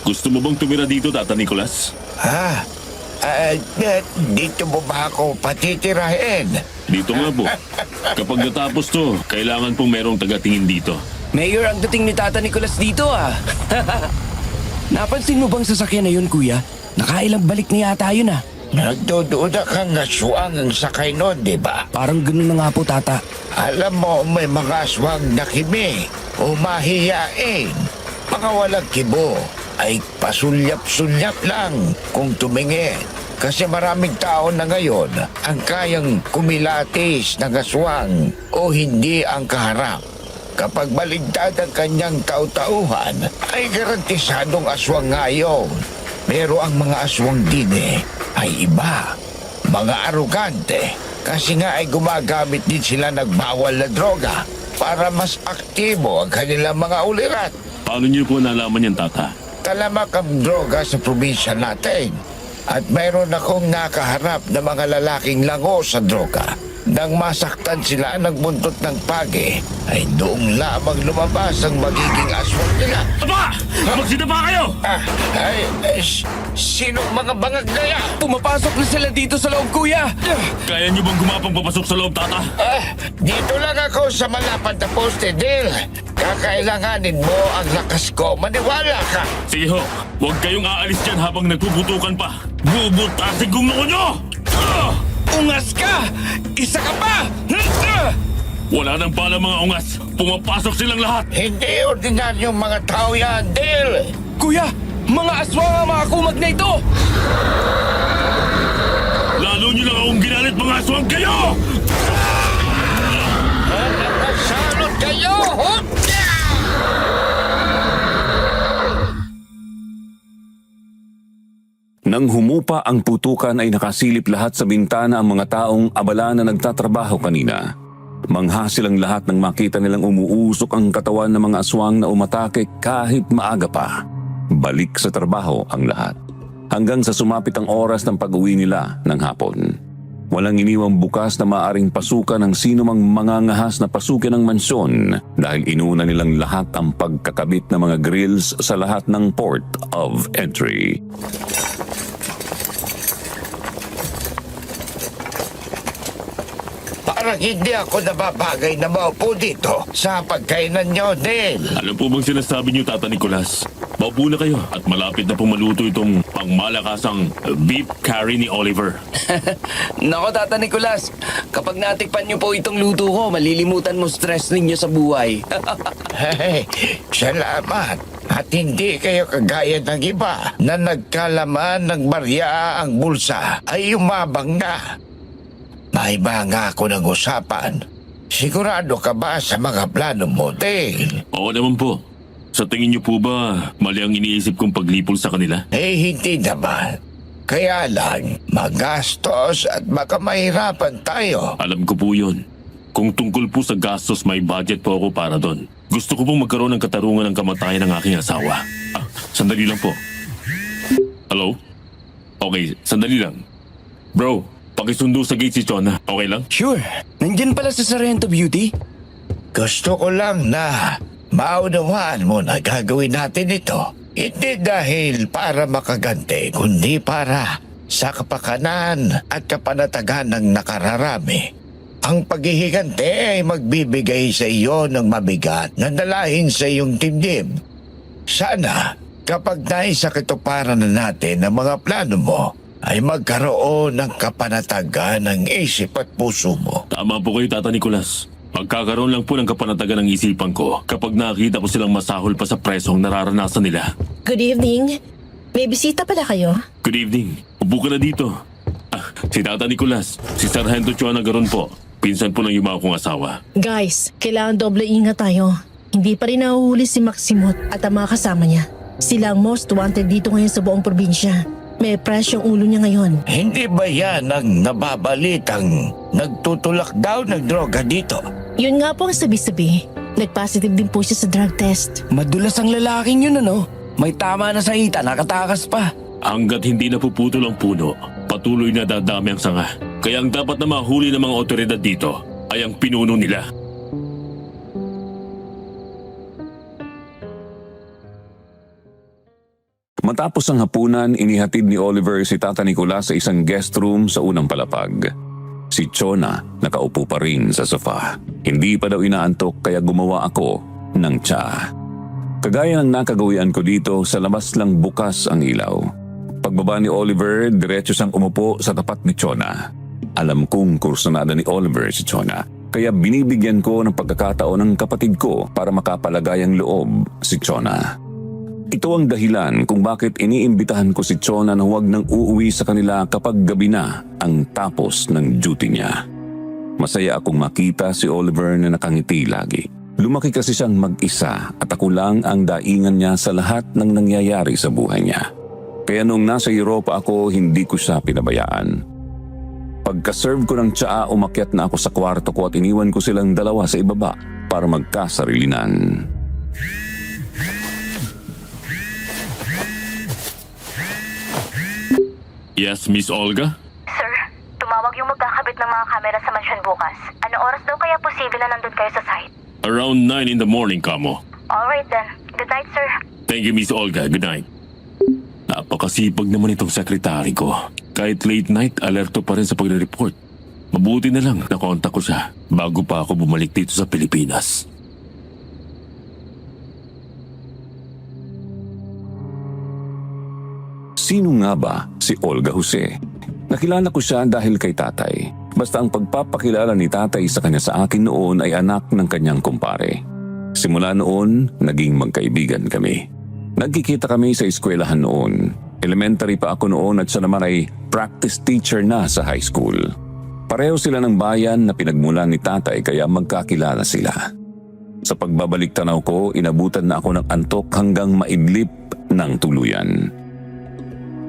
Gusto mo bang tumira dito, Tata Nicolas? Dito mo ba ako patitirahin? Dito nga po. Kapag natapos to, kailangan pong merong tagatingin dito. Mayor, ang dating ni Tata Nicolas dito ah. Napansin mo bang sasakyan na yun kuya? Nakailang balik na yata yun ah. Nagdududa kang aswang ang sakay nun, di ba? Parang ganun na nga po tata. Alam mo, may mga aswang nakimi o mahihiyain. Mga walang kibo ay pasulyap-sulyap lang kung tumingin. Kasi maraming tao na ngayon ang kayang kumilatis ng aswang o hindi ang kaharap. Kapag baligtad ang kanyang tautauhan, ay garantisadong aswang ngayon. Pero ang mga aswang din ay iba. Mga arugante. Kasi nga ay gumagamit din sila ng bawal na droga para mas aktibo ang kanilang mga ulirat. Paano niyo po nalaman yan, Tata? Talamak ang droga sa probinsya natin. At mayroon akong nakaharap na mga lalaking lango sa droga. Nang masaktan sila ng buntot ng pagi, ay doon lamang lumabas ang magiging aswang nila. Aba! Magsita pa kayo! Sinong mga bangag na yan? Pumapasok na sila dito sa loob, kuya! Kaya niyo bang gumapang papasok sa loob, tata? Dito lang ako sa malapad na poste, Dale. Kakailanganin mo ang lakas ko. Maniwala ka. Sige ho, huwag kayong aalis dyan habang nagpuputukan pa. Bubutasin kong noo nyo! Ungas ka! Isa ka pa! Wala nang pala mga ungas. Pumapasok silang lahat. Hindi ordinaryong mga tao yan, Dale. Kuya, mga aswang ang mga kumag na ito! Lalo nyo lang akong ginalit mga aswang kayo! Nakasalot kayo! Nang humupa ang putukan ay nakasilip lahat sa bintana ang mga taong abala na nagtatrabaho kanina. Mangha silang lahat nang makita nilang umuusok ang katawan ng mga aswang na umatake kahit maaga pa. Balik sa trabaho ang lahat. Hanggang sa sumapit ang oras ng pag-uwi nila ng hapon. Walang iniwang bukas na maaring pasukan ng sino mang mangangahas na pasukin ng mansyon dahil inuna nilang lahat ang pagkakabit ng mga grills sa lahat ng port of entry. Parang hindi ako nababagay na maupo dito sa pagkainan nyo, Dale. Ano po bang sinasabi niyo, Tata Nicolas? Maupo na kayo at malapit na pumaluto itong pangmalakasang beef curry ni Oliver. Nako, Tata Nicolas, kapag natikpan niyo po itong luto ko, malilimutan mo stress ninyo sa buhay. Hey, salamat. At hindi kayo kagaya ng iba na nagkalaman ng barya ang bulsa ay umabang na. May mga ako ng usapan. Sigurado ka ba sa mga plano mo, Dale? Oo naman po. Sa tingin niyo po ba mali ang iniisip kong paglipol sa kanila? Eh, hindi naman. Kaya lang, magastos at baka mahirapan tayo. Alam ko po yun. Kung tungkol po sa gastos, may budget po ako para doon. Gusto ko pong magkaroon ng katarungan ng kamatayan ng aking asawa. Sandali lang po. Hello? Okay, sandali lang. Bro, pakisundo sa gate si Chona. Okay lang? Sure, nandyan pala sa Sorrento Beauty. Gusto ko lang na maunawaan mo na gagawin natin ito. Hindi dahil para makaganti, kundi para sa kapakanan at kapanatagan ng nakararami. Ang paghihiganti ay magbibigay sa iyo ng mabigat na dalahin sa iyong dibdib. Sana, kapag naisakituparan na natin ang mga plano mo, ay magkaroon ng kapanatagan ng isip at puso mo. Tama po kayo, Tata Nicolas. Magkakaroon lang po ng kapanatagan ng isipan ko kapag nakita ko silang masahol pa sa presong nararanasan nila. Good evening. May bisita pala kayo? Good evening. Upo ka na dito. Si Tata Nicolas, si Sargento Chona Garon po. Pinsan po ng yumaw kong asawa. Guys, kailangan doble ingat tayo. Hindi pa rin nahuhuli si Maximot at ang mga kasama niya. Sila ang most wanted dito ngayon sa buong probinsya. May presyong ulo niya ngayon. Hindi ba yan ang nababalitang nagtutulak daw ng droga dito? Yun nga po ang sabi-sabi. Nag-positive din po siya sa drug test. Madulas ang lalaking yun, ano? May tama na sa hita, nakatakas pa. Hanggat hindi napuputol ang puno, patuloy na dadami ang sanga. Kaya ang dapat na mahuli ng mga otoridad dito ay ang pinuno nila. Matapos ang hapunan, inihatid ni Oliver si Tata Nicolas sa isang guest room sa unang palapag. Si Chona nakaupo pa rin sa sofa. Hindi pa daw inaantok kaya gumawa ako ng tsa. Kagaya ng nakagawian ko dito, sa labas lang bukas ang ilaw. Pagbaba ni Oliver, diretso siyang umupo sa tapat ni Chona. Alam kong kursunada ni Oliver si Chona, kaya binibigyan ko ng pagkakataon ng kapatid ko para makapalagay ang loob si Chona. Ito ang dahilan kung bakit iniimbitahan ko si Chona na huwag nang uuwi sa kanila kapag gabi na ang tapos ng duty niya. Masaya akong makita si Oliver na nakangiti lagi. Lumaki kasi siyang mag-isa at ako lang ang daingan niya sa lahat ng nangyayari sa buhay niya. Kaya nung nasa Europa ako, hindi ko siya pinabayaan. Pagka-serve ko ng tsaa, umakyat na ako sa kwarto ko at iniwan ko silang dalawa sa ibaba para magkasarilinan. Yes, Miss Olga? Sir, tumawag yung magkakabit ng mga kamera sa mansyon bukas. Ano oras daw kaya posible na nandun kayo sa site? Around 9 in the morning, Kamo. Alright then. Good night, sir. Thank you, Miss Olga. Good night. Napakasipag naman itong sekretary ko. Kahit late night, alerto pa rin sa pagre-report. Mabuti na lang nakontak ko siya bago pa ako bumalik dito sa Pilipinas. Sino nga ba si Olga Jose? Nakilala ko siya dahil kay tatay. Basta ang pagpapakilala ni tatay sa kanya sa akin noon ay anak ng kanyang kumpare. Simula noon, naging magkaibigan kami. Nagkikita kami sa eskwelahan noon. Elementary pa ako noon at siya naman ay practice teacher na sa high school. Pareho sila ng bayan na pinagmulan ni tatay kaya magkakilala sila. Sa pagbabalik tanaw ko, inabutan na ako ng antok hanggang maidlip ng tuluyan.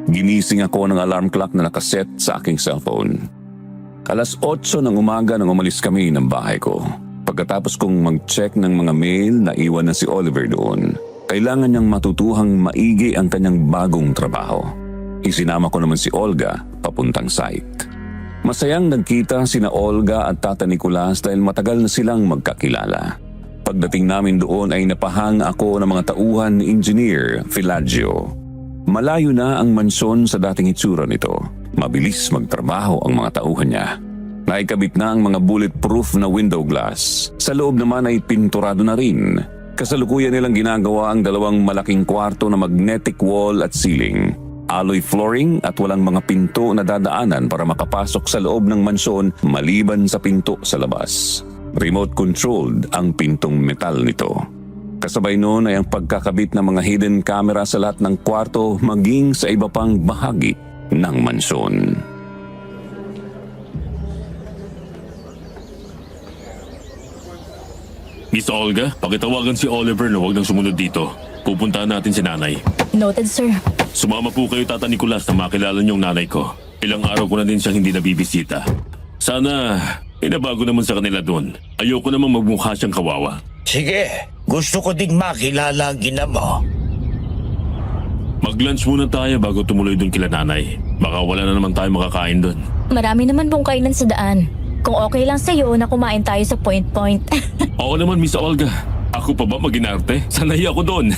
Ginising ako ng alarm clock na nakaset sa aking cellphone. 8:00 ng umaga nang umalis kami ng bahay ko. Pagkatapos kong mag-check ng mga mail na iwan na si Oliver doon, kailangan niyang matutuhang maigi ang kanyang bagong trabaho. Isinama ko naman si Olga papuntang site. Masayang nagkita sina Olga at Tata Nicolas dahil matagal na silang magkakilala. Pagdating namin doon ay napahanga ako ng mga tauhan ni Engineer Filaggio. Malayo na ang mansyon sa dating itsura nito. Mabilis magtrabaho ang mga tauhan niya. Naikabit na ang mga bulletproof na window glass. Sa loob naman ay pinturado na rin. Kasalukuyan nilang ginagawa ang 2 malaking kwarto na magnetic wall at ceiling. Alloy flooring at walang mga pinto na dadaanan para makapasok sa loob ng mansyon maliban sa pinto sa labas. Remote controlled ang pintong metal nito. Kasabay noon ay ang pagkakabit ng mga hidden camera sa lahat ng kwarto maging sa iba pang bahagi ng mansyon. Miss Olga, pakitawagan si Oliver na huwag nang sumunod dito. Pupuntahan natin si nanay. Noted, sir. Sumama po kayo, Tata Nicolas, na makilala niyong nanay ko. Ilang araw ko na din siyang hindi nabibisita. Sana, inabago naman sa kanila doon. Ayoko namang magmukha siyang kawawa. Sige, gusto ko ding makilala ang ina mo. Mag-lunch muna tayo bago tumuloy doon kila nanay. Baka wala na naman tayo makakain doon. Marami naman pong kainan sa daan. Kung okay lang sa'yo na kumain tayo sa point-point. Oo naman, Miss Olga. Ako pa ba maginarte? Sanay ako doon.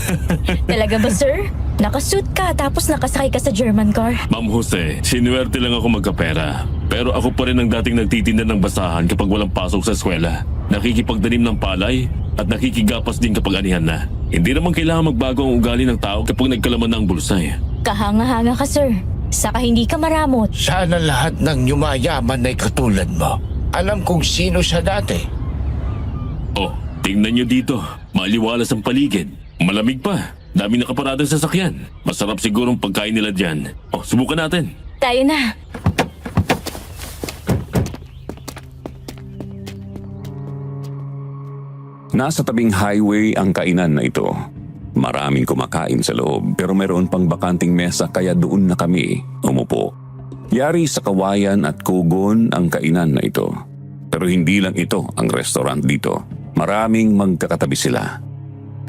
Talaga ba, sir? Nakasuit ka tapos nakasakay ka sa German car. Ma'am Jose, sinuwerte lang ako magkapera. Pero ako pa rin ang dating nagtitinda ng basahan kapag walang pasok sa eskwela. Nakikipagdanim ng palay at nakikigapas din kapag anihan na. Hindi naman kailangan magbago ang ugali ng tao kapag nagkalaman na ang bulsay. Kahanga-hanga ka, sir. Saka hindi ka maramot. Sana lahat ng yumayaman ay katulad mo. Alam kong sino siya dati. Oh, tingnan niyo dito. Maliwalas ang paligid. Malamig pa. Dami nakaparadang sasakyan. Masarap sigurong pagkain nila dyan. Oh, subukan natin. Tayo na. Nasa tabing highway ang kainan na ito. Maraming kumakain sa loob pero mayroon pang bakanting mesa kaya doon na kami umupo. Yari sa kawayan at kugon ang kainan na ito. Pero hindi lang ito ang restaurant dito. Maraming magkakatabi sila.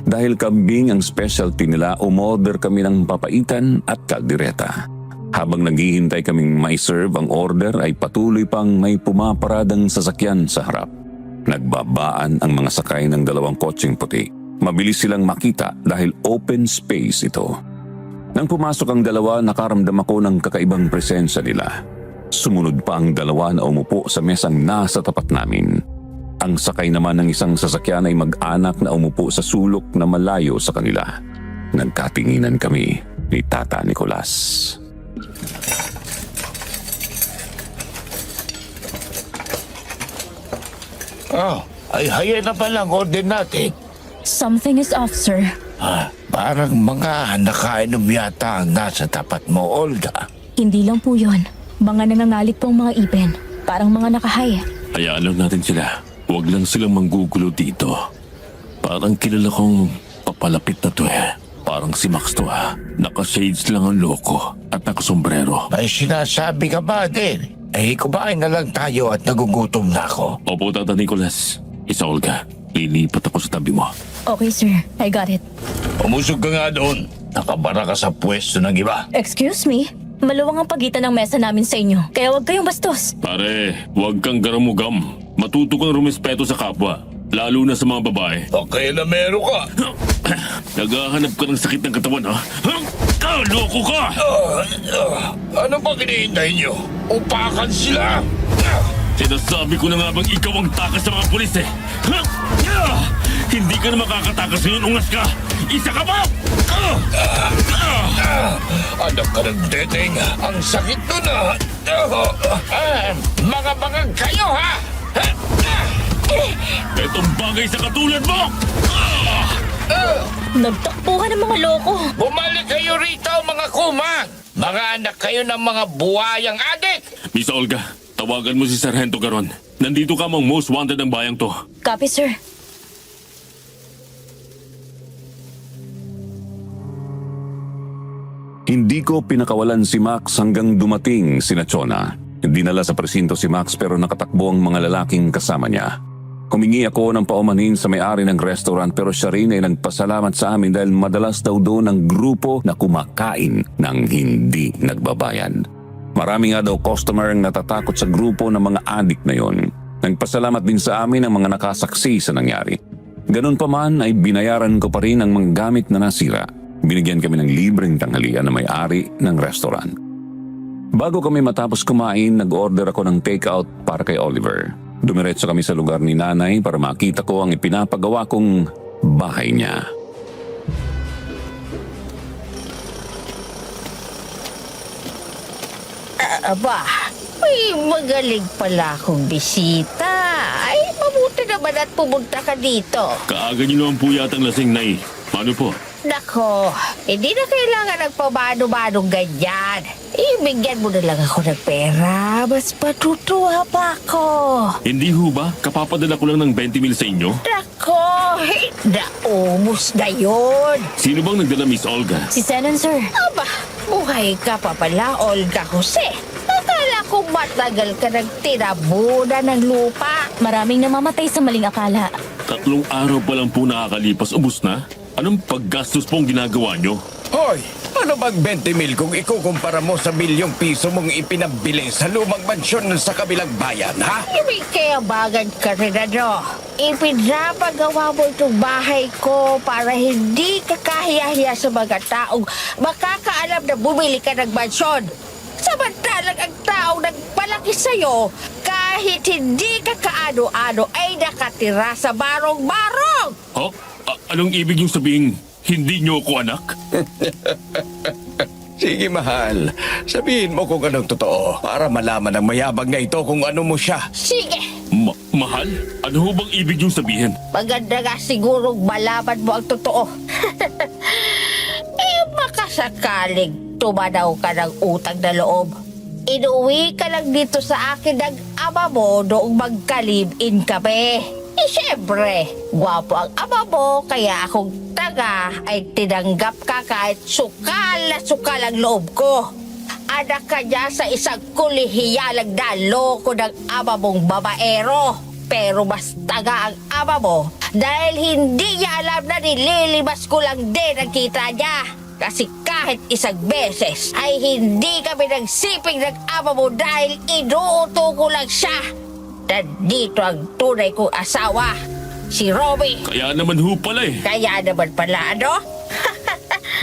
Dahil kambing ang specialty nila, umorder kami ng papaitan at kaldereta. Habang naghihintay kaming may serve ang order ay patuloy pang may pumaparadang sasakyan sa harap. Nagbabaan ang mga sakay ng 2 kotseng puti. Mabilis silang makita dahil open space ito. Nang pumasok ang 2, nakaramdam ako ng kakaibang presensya nila. Sumunod pa ang 2 na umupo sa mesang nasa tapat namin. Ang sakay naman ng isang sasakyan ay mag-anak na umupo sa sulok na malayo sa kanila. Nagkatinginan kami ni Tata Nicolas. Oh, ay haya na palang order natin. Something is off, sir. Parang mga nakainom yata ang nasa tapat mo, Olga. Hindi lang po yun. Mga nangangalit pong mga ipin. Parang mga nakahay. Hayaan lang natin sila. Huwag lang silang manggugulo dito. Parang kilala kong papalapit na to eh. Parang si Max to ha. Naka-shades lang ang loko at nakasombrero. May sinasabi ka ba din? Eh, kumain na lang tayo at nagugutom na ako. Opo, Tata Nicolas. Isa Olga, lilipat ako sa tabi mo. Okay, sir. I got it. Umusog ka nga doon. Nakabara ka sa pwesto ng iba. Excuse me? Maluwang ang pagitan ng mesa namin sa inyo, kaya huwag kayong bastos. Pare, huwag kang garamugam. Matuto kang rumispeto sa kapwa, lalo na sa mga babae. Okay na meron ka. Naghahanap ka ng sakit ng katawan, ha? Loko ka! Ano ba hinihintay niyo? Upakan sila! Sinasabi ko na nga bang ikaw ang takas sa mga pulis eh. Hindi ka na makakatakas ngayon, ungas ka! Isa ka pa! Anak ka ng teteng, ang sakit nun mga bangag kayo ha! Itong bagay sa katulad mo! Nagtakbuhan ng mga loko. Bumalik kayo rito mga kumag! Mga anak kayo ng mga buhayang adik! Miss Olga, tawagan mo si Sargento Garon. Nandito ka mong most wanted ng bayang to. Copy, sir. Hindi ko pinakawalan si Max hanggang dumating si Chona. Dinala sa presinto si Max pero nakatakbo ang mga lalaking kasama niya. Humingi ako ng paumanhin sa may-ari ng restaurant pero siya rin ay nagpasalamat sa amin dahil madalas daw doon ang grupo na kumakain ng hindi nagbabayan. Marami nga daw customer ang natatakot sa grupo ng mga adik na yon. Nagpasalamat din sa amin ang mga nakasaksi sa nangyari. Ganun pa man ay binayaran ko pa rin ang mga gamit na nasira. Binigyan kami ng libreng tanghalian na may-ari ng restaurant. Bago kami matapos kumain, nag-order ako ng takeout para kay Oliver. Dumiretso kami sa lugar ni nanay para makita ko ang ipinapagawa kong bahay niya. Aba, may magaling pala akong bisita. Ay, mabuti naman at pumunta ka dito. Kaaga niyo naman po yatang lasing, Nay. Paano po? Nako, hindi na kailangan ng pamano-manong ganyan. Ibigyan mo na lang ako ng pera. Mas matutuwa pa ako. Hindi ho ba? Kapapadala ko lang ng 20 mil sa inyo. Nako, naubos na yun. Sino bang nagdala, Miss Olga? Si Senon, sir. Aba, buhay ka pa pala, Olga Jose. Akala ko matagal ka nagtirabunan ng lupa. Maraming namamatay sa maling akala. 3 araw pa lang po nakakalipas, ubus na? Anong paggastos pong ginagawa nyo? Hoy, ano bang 20 mil kung ikukumpara mo sa milyong piso mong ipinabili sa lumang mansyon sa kabilang bayan, ha? Ibig kaya bagad ka rin ano. Ipinapagawa mo itong bahay ko para hindi ka kahiyahiya sa mga taong makakaalam na bumili ka ng mansyon. Samantalang ang taong nagpalaki sa'yo, kahit hindi ka kaano-ano ay nakatira sa barong-barong. Ho? Anong ibig yung sabihin, hindi nyo ako anak? Sige, mahal. Sabihin mo kung anong totoo para malaman ng mayabang na ito kung ano mo siya. Sige, Mahal? Ano ho bang ibig yung sabihin? maganda nga sigurong malaman mo ang totoo. Makasakaling tumanaw ka ng utang na loob. Inuwi ka lang dito sa akin ng ama mo noong magka-live-in kami. Siyempre, gwapo ang ama mo, kaya akong taga ay tinanggap ka kahit sukal na sukal ang loob ko. Anak ka niya sa isang kulihiyalang naloko ng ama mong babaero. Pero mas taga ang ama mo dahil hindi niya alam na nililibas ko lang din ang kita niya. Kasi kahit isang beses ay hindi kami nagsiping ng ama mo dahil inuuto ko lang siya. Nandito ang tunay kong asawa, si Robbie. Kaya naman ho pala eh. Kaya naman pala, ano?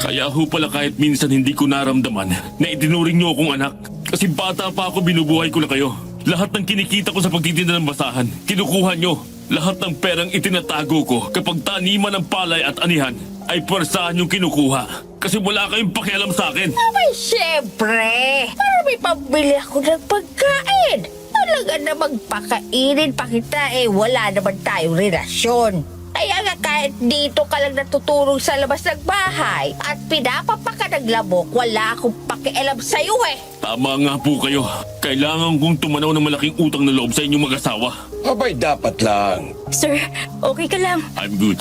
Kaya ho pala kahit minsan hindi ko naramdaman na itinuring nyo akong anak. Kasi bata pa ako, binubuhay ko na kayo. Lahat ng kinikita ko sa pagtitinda ng basahan, kinukuha nyo. Lahat ng perang itinatago ko kapag taniman ng palay at anihan ay pwersahan yung kinukuha. Kasi wala kayong pakialam sa akin. Abay, siyempre. Para may pambili ako ng pagkain. Talaga na magpakainin pa kita wala naman tayong relasyon. Kaya nga kahit dito ka lang natutulog sa labas ng bahay at pinapapaka ng lamok, wala akong pakialam sa'yo Tama nga po kayo. Kailangan kong tumanaw ng malaking utang na loob sa inyong mag-asawa. Abay, dapat lang. Sir, okay ka lang? I'm good.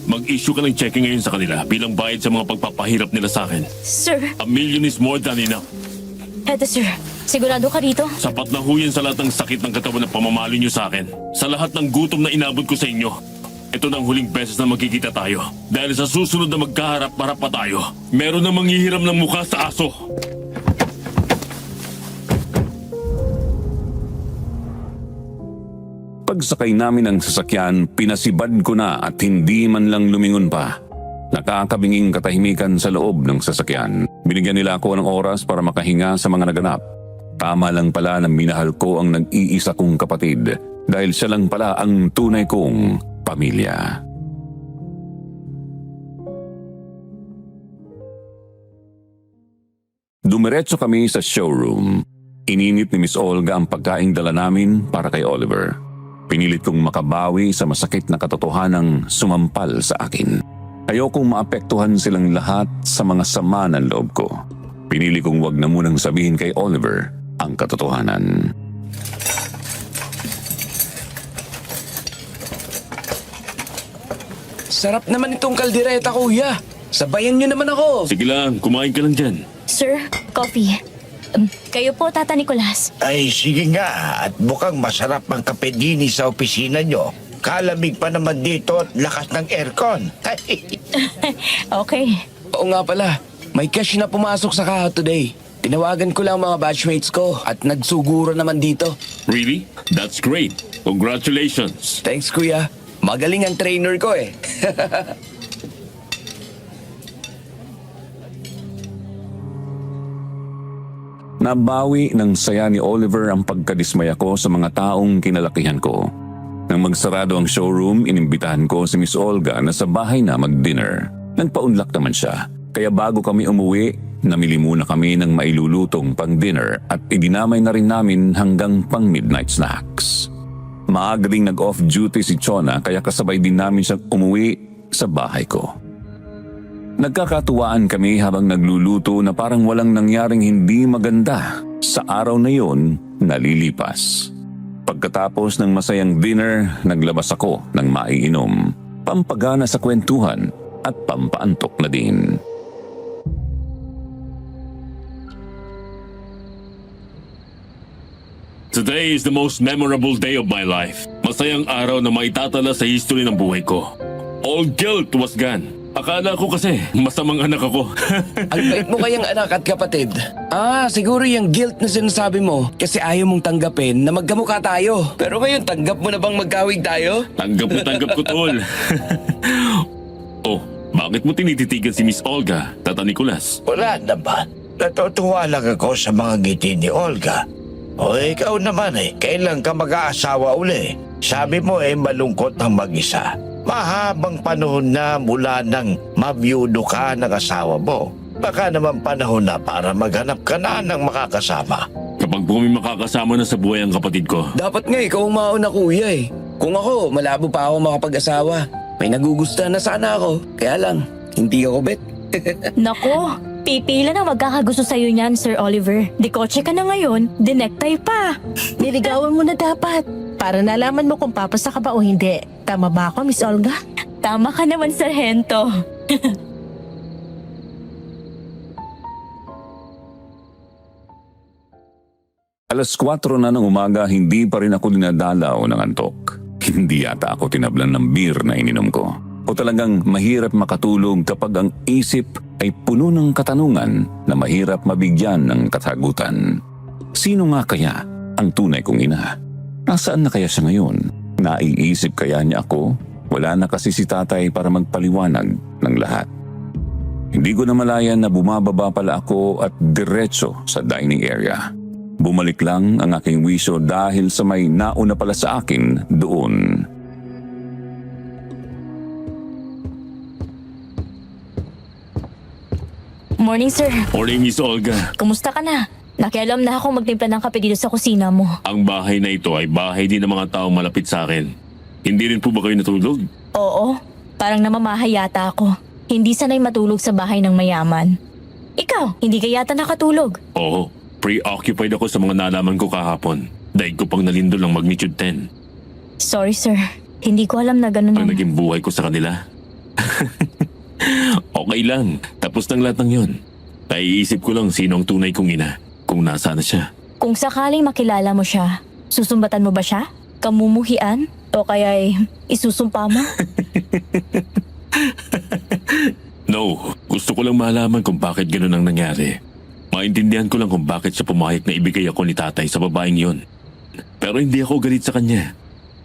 Mag-issue ka ng checking ngayon sa kanila bilang bayad sa mga pagpapahirap nila sa akin. Sir, $1 million is more than enough. eto sir. Sigurado ka rito? Sapat na ho yan sa lahat ng sakit ng katawan na pamamalo nyo sa akin. Sa lahat ng gutom na inabot ko sa inyo. Ito na ang huling beses na magkikita tayo. Dahil sa susunod na magkaharap-harap pa tayo, meron na manghihiram ng mukha sa aso. Pagsakay namin ng sasakyan, pinasibad ko na at hindi man lang lumingon pa. Nakakabinging katahimikan sa loob ng sasakyan. Binigyan nila ako ng oras para makahinga sa mga naganap. Tama lang pala na minahal ko ang nag-iisa kong kapatid dahil siya lang pala ang tunay kong pamilya. Dumiretso kami sa showroom. Ininit ni Miss Olga ang pagkaing dala namin para kay Oliver. Pinilit kong makabawi sa masakit na katotohanang sumampal sa akin. Ayokong maapektuhan silang lahat sa mga sama ng loob ko. Pinili kong wag na munang sabihin kay Oliver ang katotohanan. Sarap naman itong kaldereta, kuya. Sabayan niyo naman ako. Sige lang, kumain ka lang dyan. Sir, coffee. Kayo po, Tata Nicolas. Ay, sige nga. At mukhang masarap ang kape din sa opisina nyo. Kalamig pa naman dito at lakas ng aircon. Okay. Oo nga pala, may cash na pumasok sa kaha today. Tinawagan ko lang mga batchmates ko at nagsuguro naman dito. Really? That's great. Congratulations. Thanks, kuya. Magaling ang trainer ko eh. Nabawi ng saya ni Oliver ang pagkadismaya ko sa mga taong kinalakihan ko. Nang magsarado ang showroom, inimbitahan ko si Miss Olga na sa bahay na mag-dinner. Nagpaunlak naman siya. Kaya bago kami umuwi, namili muna kami ng mailulutong pang-dinner at idinamay na rin namin hanggang pang-midnight snacks. Maaga ring nag-off duty si Chona kaya kasabay din namin siyang umuwi sa bahay ko. Nagkakatuwaan kami habang nagluluto na parang walang nangyaring hindi maganda sa araw na yon nalilipas. Pagkatapos ng masayang dinner, naglabas ako ng maiinom, pampagana sa kwentuhan at pampaantok na din. Today is the most memorable day of my life. Masayang araw na maitatala sa history ng buhay ko. All guilt was gone. Akala ko kasi masamang anak ako. Ang bait mo kayang anak at kapatid. Siguro yung guilt na sinasabi mo kasi ayaw mong tanggapin na magkamukha tayo. Pero ngayon, tanggap mo na bang magkawig tayo? Tanggap ko, tol. Oh, bakit mo tinititigan si Miss Olga, Tata Nicolas? Wala naman. Natutuwa lang ako sa mga ngiti ni Olga. O ikaw naman kailan ka mag-aasawa uli? Sabi mo malungkot ang mag-isa. Mahabang panahon na mula nang mabiyudo ka ng asawa mo. Baka naman panahon na para maghanap ka na ng makakasama. Kapag po may makakasama na sa buhay ang kapatid ko, Dapat nga ikaw ang mauna, kuya eh. Kung ako, malabo pa ako makapag-asawa. May nagugustuhan na sana ako. Kaya lang, hindi ako bet. Nako, pipila na magkakagusto sa'yo niyan, Sir Oliver. Di kotse ka na ngayon, dinektay pa. Niligawan mo na dapat para nalaman mo kung papasa ka ba o hindi. Tama ba ako, Miss Olga? Tama ka naman, Sargento. Alas 4 na ng umaga, hindi pa rin ako dinadalaw ng antok. Hindi yata ako tinablan ng beer na ininom ko. O talagang mahirap makatulog kapag ang isip ay puno ng katanungan na mahirap mabigyan ng kasagutan. Sino nga kaya ang tunay kong ina? Nasaan na kaya siya ngayon? Naiisip kaya niya ako? Wala na kasi si tatay para magpaliwanag ng lahat. Hindi ko na malayan na bumababa pala ako at diretso sa dining area. Bumalik lang ang aking wisyo dahil sa may nauna pala sa akin doon. Morning, sir. Morning, Miss Olga. Kumusta ka na? Nakialam na ako magtimpla ng kape dito sa kusina mo. Ang bahay na ito ay bahay din ng mga taong malapit sa akin. Hindi rin po ba kayo natulog? Oo, parang namamahay yata ako. Hindi sanay matulog sa bahay ng mayaman. Ikaw, hindi ka yata nakatulog. Oo, preoccupied ako sa mga nalaman ko kahapon. Daig ko pang nalindol ng magnitude 10. Sorry, sir. Hindi ko alam na ganun Ang ang... naging buhay ko sa kanila. Okay lang, tapos ng lahat ng yun. Naiisip ko lang sino ang tunay kong ina, kung nasaan na siya. Kung sakaling makilala mo siya, susumbatan mo ba siya? Kamumuhian? O kaya'y isusumpa mo? No, gusto ko lang malaman kung bakit ganun ang nangyari. Maintindihan ko lang kung bakit siya pumayag na ibigay ako ni tatay sa babaeng yun. Pero hindi ako galit sa kanya.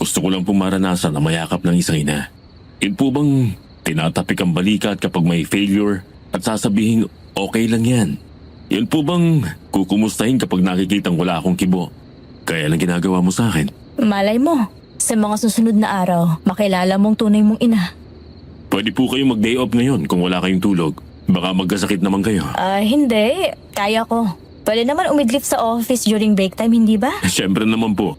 Gusto ko lang pong maranasan na mayakap ng isang ina. Yun po bang tinatapik ang balikat kapag may failure at sasabihin okay lang yan? Yun po bang kukumustahin kapag nakikitang wala akong kibo? Kaya lang ginagawa mo sa akin. Malay mo, sa mga susunod na araw, makilala mong tunay mong ina. Pwede po kayong mag-day off ngayon kung wala kayong tulog. Baka magkasakit naman kayo. Hindi. Kaya ko. Pwede naman umidlip sa office during break time, hindi ba? Siyempre naman po.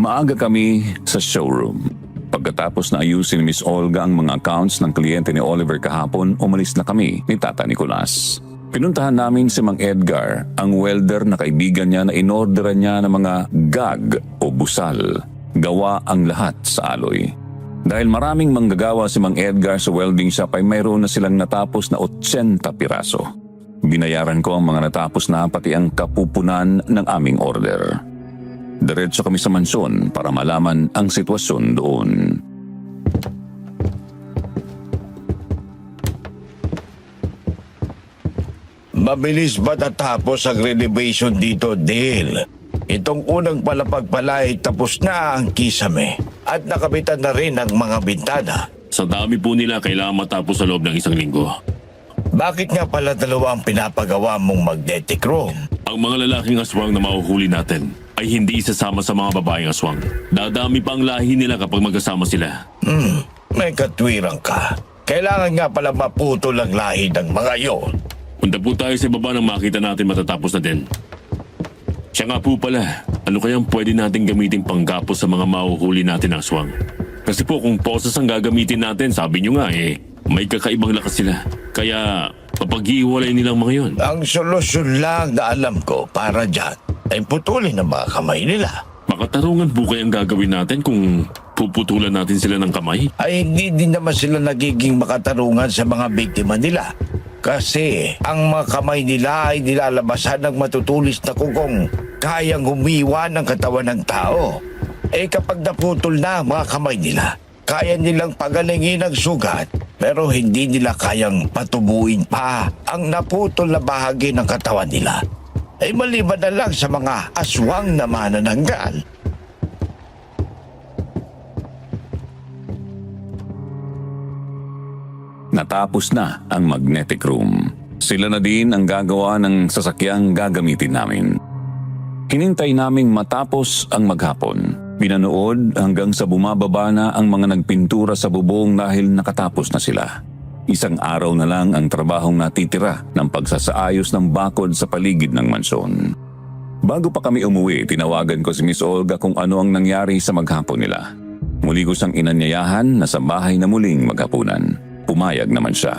Maaga kami sa showroom. Pagkatapos na ayusin ni Miss Olga ang mga accounts ng kliyente ni Oliver kahapon, umalis na kami ni Tata Nicolas. Pinuntahan namin si Mang Edgar, ang welder na kaibigan niya na inorderan niya ng mga gag o busal. Gawa ang lahat sa aloy. Dahil maraming manggagawa si Mang Edgar sa welding shop ay mayroon na silang natapos na 80 piraso. Binayaran ko ang mga natapos na pati ang kapupunan ng aming order. Diretso kami sa mansyon para malaman ang sitwasyon doon. Mabilis ba tatapos ang renovation dito, Dale? Itong unang palapag-pala ay tapos na ang kisame at nakabitan na rin ang mga bintana. Sa dami po nila, kailangan matapos sa loob ng 1 linggo. Bakit nga pala dalawa ang pinapagawa mong magnetic room? Ang mga lalaking aswang na mahuhuli natin ay hindi isasama sa mga babaeng aswang. Dadami pa ang lahi nila kapag magkasama sila. May katwirang ka. Kailangan nga pala maputol ang lahi ng mga yon. Punta po tayo sa baba nang makita natin matatapos na din. Siya nga po pala, ano kayang pwede natin gamitin panggapos sa mga mahuhuli natin na aswang? Kasi po kung posas ang gagamitin natin, sabi nyo nga may kakaibang lakas sila. Kaya papag-iwalay nilang mga yon. Ang solusyon lang na alam ko para dyan ay putulin ang mga kamay nila. Makatarungan po kayang gagawin natin kung puputulan natin sila ng kamay? Ay hindi din naman sila nagiging makatarungan sa mga biktima nila. Kasi ang mga kamay nila ay nilalabasan ng matutulis na kugong kayang humiwa ng katawan ng tao. Kapag naputol na ang mga kamay nila, kaya nilang pagalingin ang sugat pero hindi nila kayang patubuin pa ang naputol na bahagi ng katawan nila. Maliban na lang sa mga aswang na manananggal. Natapos na ang magnetic room. Sila na din ang gagawa ng sasakyang gagamitin namin. Hinintay naming matapos ang maghapon. Pinanood hanggang sa bumababa na ang mga nagpintura sa bubong dahil nakatapos na sila. 1 araw na lang ang trabahong natitira ng pagsasaayos ng bakod sa paligid ng mansyon. Bago pa kami umuwi, tinawagan ko si Miss Olga kung ano ang nangyari sa maghapon nila. Muli ko siyang inanyayahan na sa bahay na muling maghapunan. Pumayag naman siya.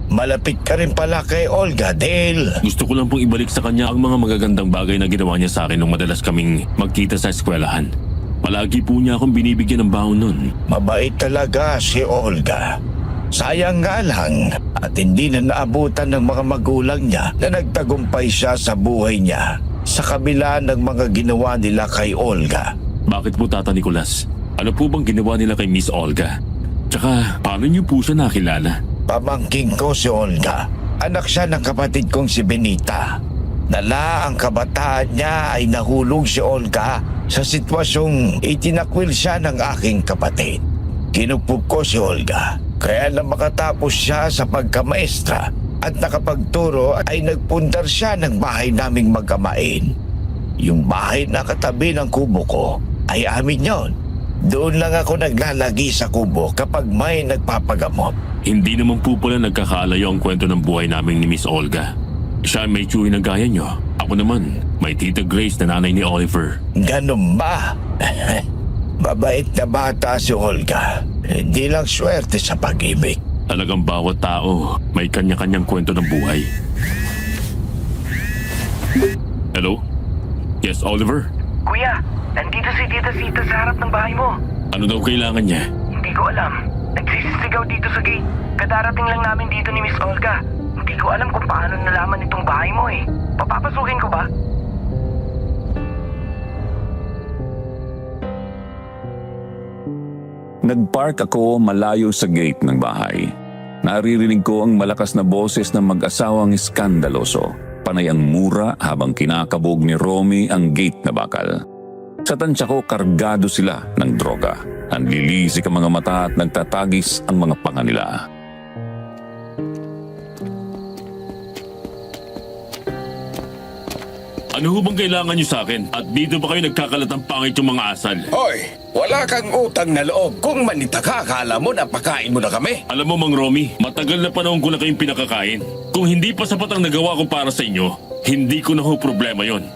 Malapit ka rin pala kay Olga, Dale. Gusto ko lang pong ibalik sa kanya ang mga magagandang bagay na ginawa niya sa akin nung madalas kaming magkita sa eskwelahan. Palagi po niya akong binibigyan ng baon nun. Mabait talaga si Olga. Sayang nga lang at hindi na naabutan ng mga magulang niya na nagtagumpay siya sa buhay niya sa kabila ng mga ginawa nila kay Olga. Bakit po, Tata Nicolas? Ano po bang ginawa nila kay Miss Olga? Tsaka, paano niyo po siya nakilala? Pamangking ko si Olga. Anak siya ng kapatid kong si Benita. Nala ang kabataan niya ay nahulog si Olga sa sitwasyong itinakwil siya ng aking kapatid. Kinupog ko si Olga. Kaya na makatapos siya sa pagkamaestra at nakapagturo ay nagpundar siya ng bahay naming magkamain. Yung bahay na katabi ng kubo ko ay amin yon. Doon lang ako naglalagi sa kubo kapag may nagpapagamot. Hindi naman po pala nagkakaalayo ang kwento ng buhay namin ni Miss Olga. Siya may tsuhi na gaya niyo. Ako naman, may Tita Grace na nanay ni Oliver. Ganun ba? Mabait na bata si Olga. Hindi lang swerte sa pag-ibig. Talagang bawat tao may kanya-kanyang kwento ng buhay. Hello? Yes, Oliver? Kuya, nandito si Tita Sita sa harap ng bahay mo. Ano daw kailangan niya? Hindi ko alam. Nagsisisigaw dito sa gate. Kadarating lang namin dito ni Miss Olga. Hindi ko alam kung paano nalaman itong bahay mo eh. Papapasukin ko ba? Nagpark ako malayo sa gate ng bahay. Naririnig ko ang malakas na boses ng mag-asawang iskandaloso. Panay ang mura habang kinakabog ni Romy ang gate na bakal. Sa tansya ko, kargado sila ng droga. Nanlilisik ang mga mata at nagtatagis ang mga panga nila. Ano ho bang kailangan niyo sa akin? At dito ba kayo nagkakalat ng pangit yung mga asal? Hoy, wala kang utang na loob. Kung manita ka, akala mo napakain mo na kami. Alam mo, Mang Romy, matagal na panahon ko na kayong pinakakain. Kung hindi pa sapat ang nagawa ko para sa inyo, hindi ko na ho problema yon.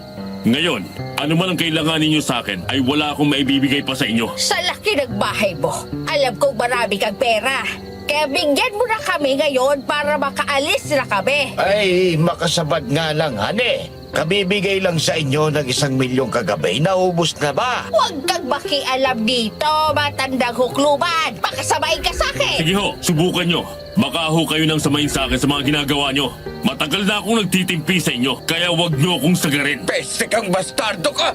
Ngayon, ano man ang kailangan ninyo sa akin ay wala akong maibibigay pa sa inyo. Sa laki ng bahay mo, alam kong marami kang pera. Kaya bigyan mo na kami ngayon para makaalis na kami. Ay, makasabad nga lang, hane. Kabibigay lang sa inyo ng 1 milyon kagabi. Naubos na ba? Huwag kang makialam dito, matandang hukluban. Makasabay ka sa akin. Sige ho, subukan nyo. Baka ho kayo nang samayin sa akin sa mga ginagawa nyo. Matagal na akong nagtitimpi sa inyo, kaya wag nyo akong sagarin. Peste kang bastardo ka!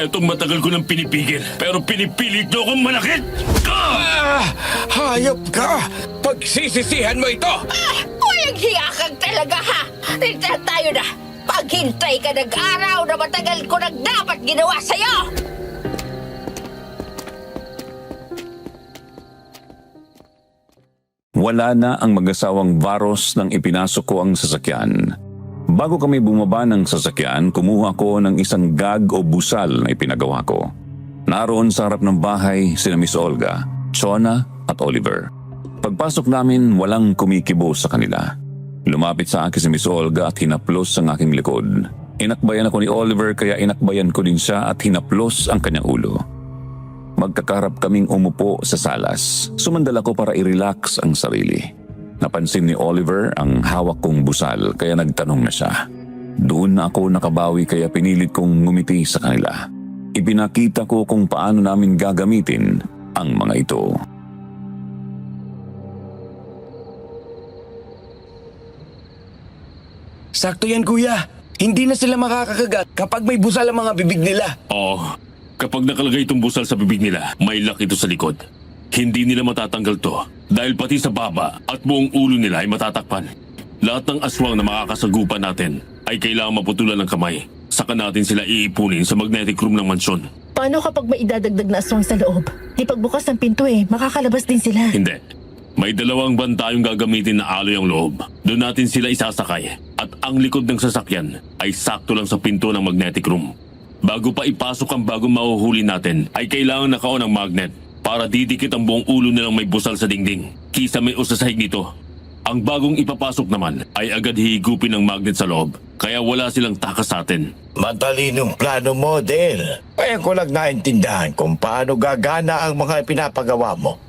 Etong matagal ko nang pinipigil, pero pinipilit nyo akong manakit! Hayop ka! Pagsisisihan mo ito! Walang hiya kang talaga ha. Rita tayo na. Paghintay ka ng araw na matagal ko nang dapat ginawa sa'yo. Wala na ang mag-asawang Varos nang ipinasok ko ang sasakyan. Bago kami bumaba ng sasakyan, kumuha ko ng isang gag o busal na ipinagawa ko. Naroon sa harap ng bahay sina Miss Olga, Chona at Oliver. Pagpasok namin, walang kumikibo sa kanila. Lumapit sa akin si Miss Olga at hinaplos ang aking likod. Inakbayan ako ni Oliver kaya inakbayan ko din siya at hinaplos ang kanyang ulo. Magkakarap kaming umupo sa salas. Sumandal ako para i-relax ang sarili. Napansin ni Oliver ang hawak kong busal kaya nagtanong na siya. Doon na ako nakabawi kaya pinilit kong ngumiti sa kanila. Ipinakita ko kung paano namin gagamitin ang mga ito. Sakto yan, kuya. Hindi na sila makakakagat kapag may busal ang mga bibig nila. Oo, kapag nakalagay itong busal sa bibig nila, may lock ito sa likod. Hindi nila matatanggal to dahil pati sa baba at buong ulo nila ay matatakpan. Lahat ng aswang na makakasagupan natin ay kailangan maputulan ng kamay. Saka natin sila iipunin sa magnetic room ng mansyon. Paano kapag may idadagdag na aswang sa loob? Di pagbukas ng pinto makakalabas din sila. Hindi. May 2 ban tayong gagamitin na aloy ang loob. Doon natin sila isasakay. At ang likod ng sasakyan ay sakto lang sa pinto ng magnetic room. Bago pa ipasok ang bagong mahuhuli natin, ay kailangan nakaon ang magnet para didikit ang buong ulo nilang may busal sa dingding. Kisa may usasahig nito. Ang bagong ipapasok naman ay agad hihigupin ng magnet sa loob. Kaya wala silang takas sa atin. Matalinong plano mo, Dale. Kaya ko lang naintindahan kung paano gagana ang mga pinapagawa mo.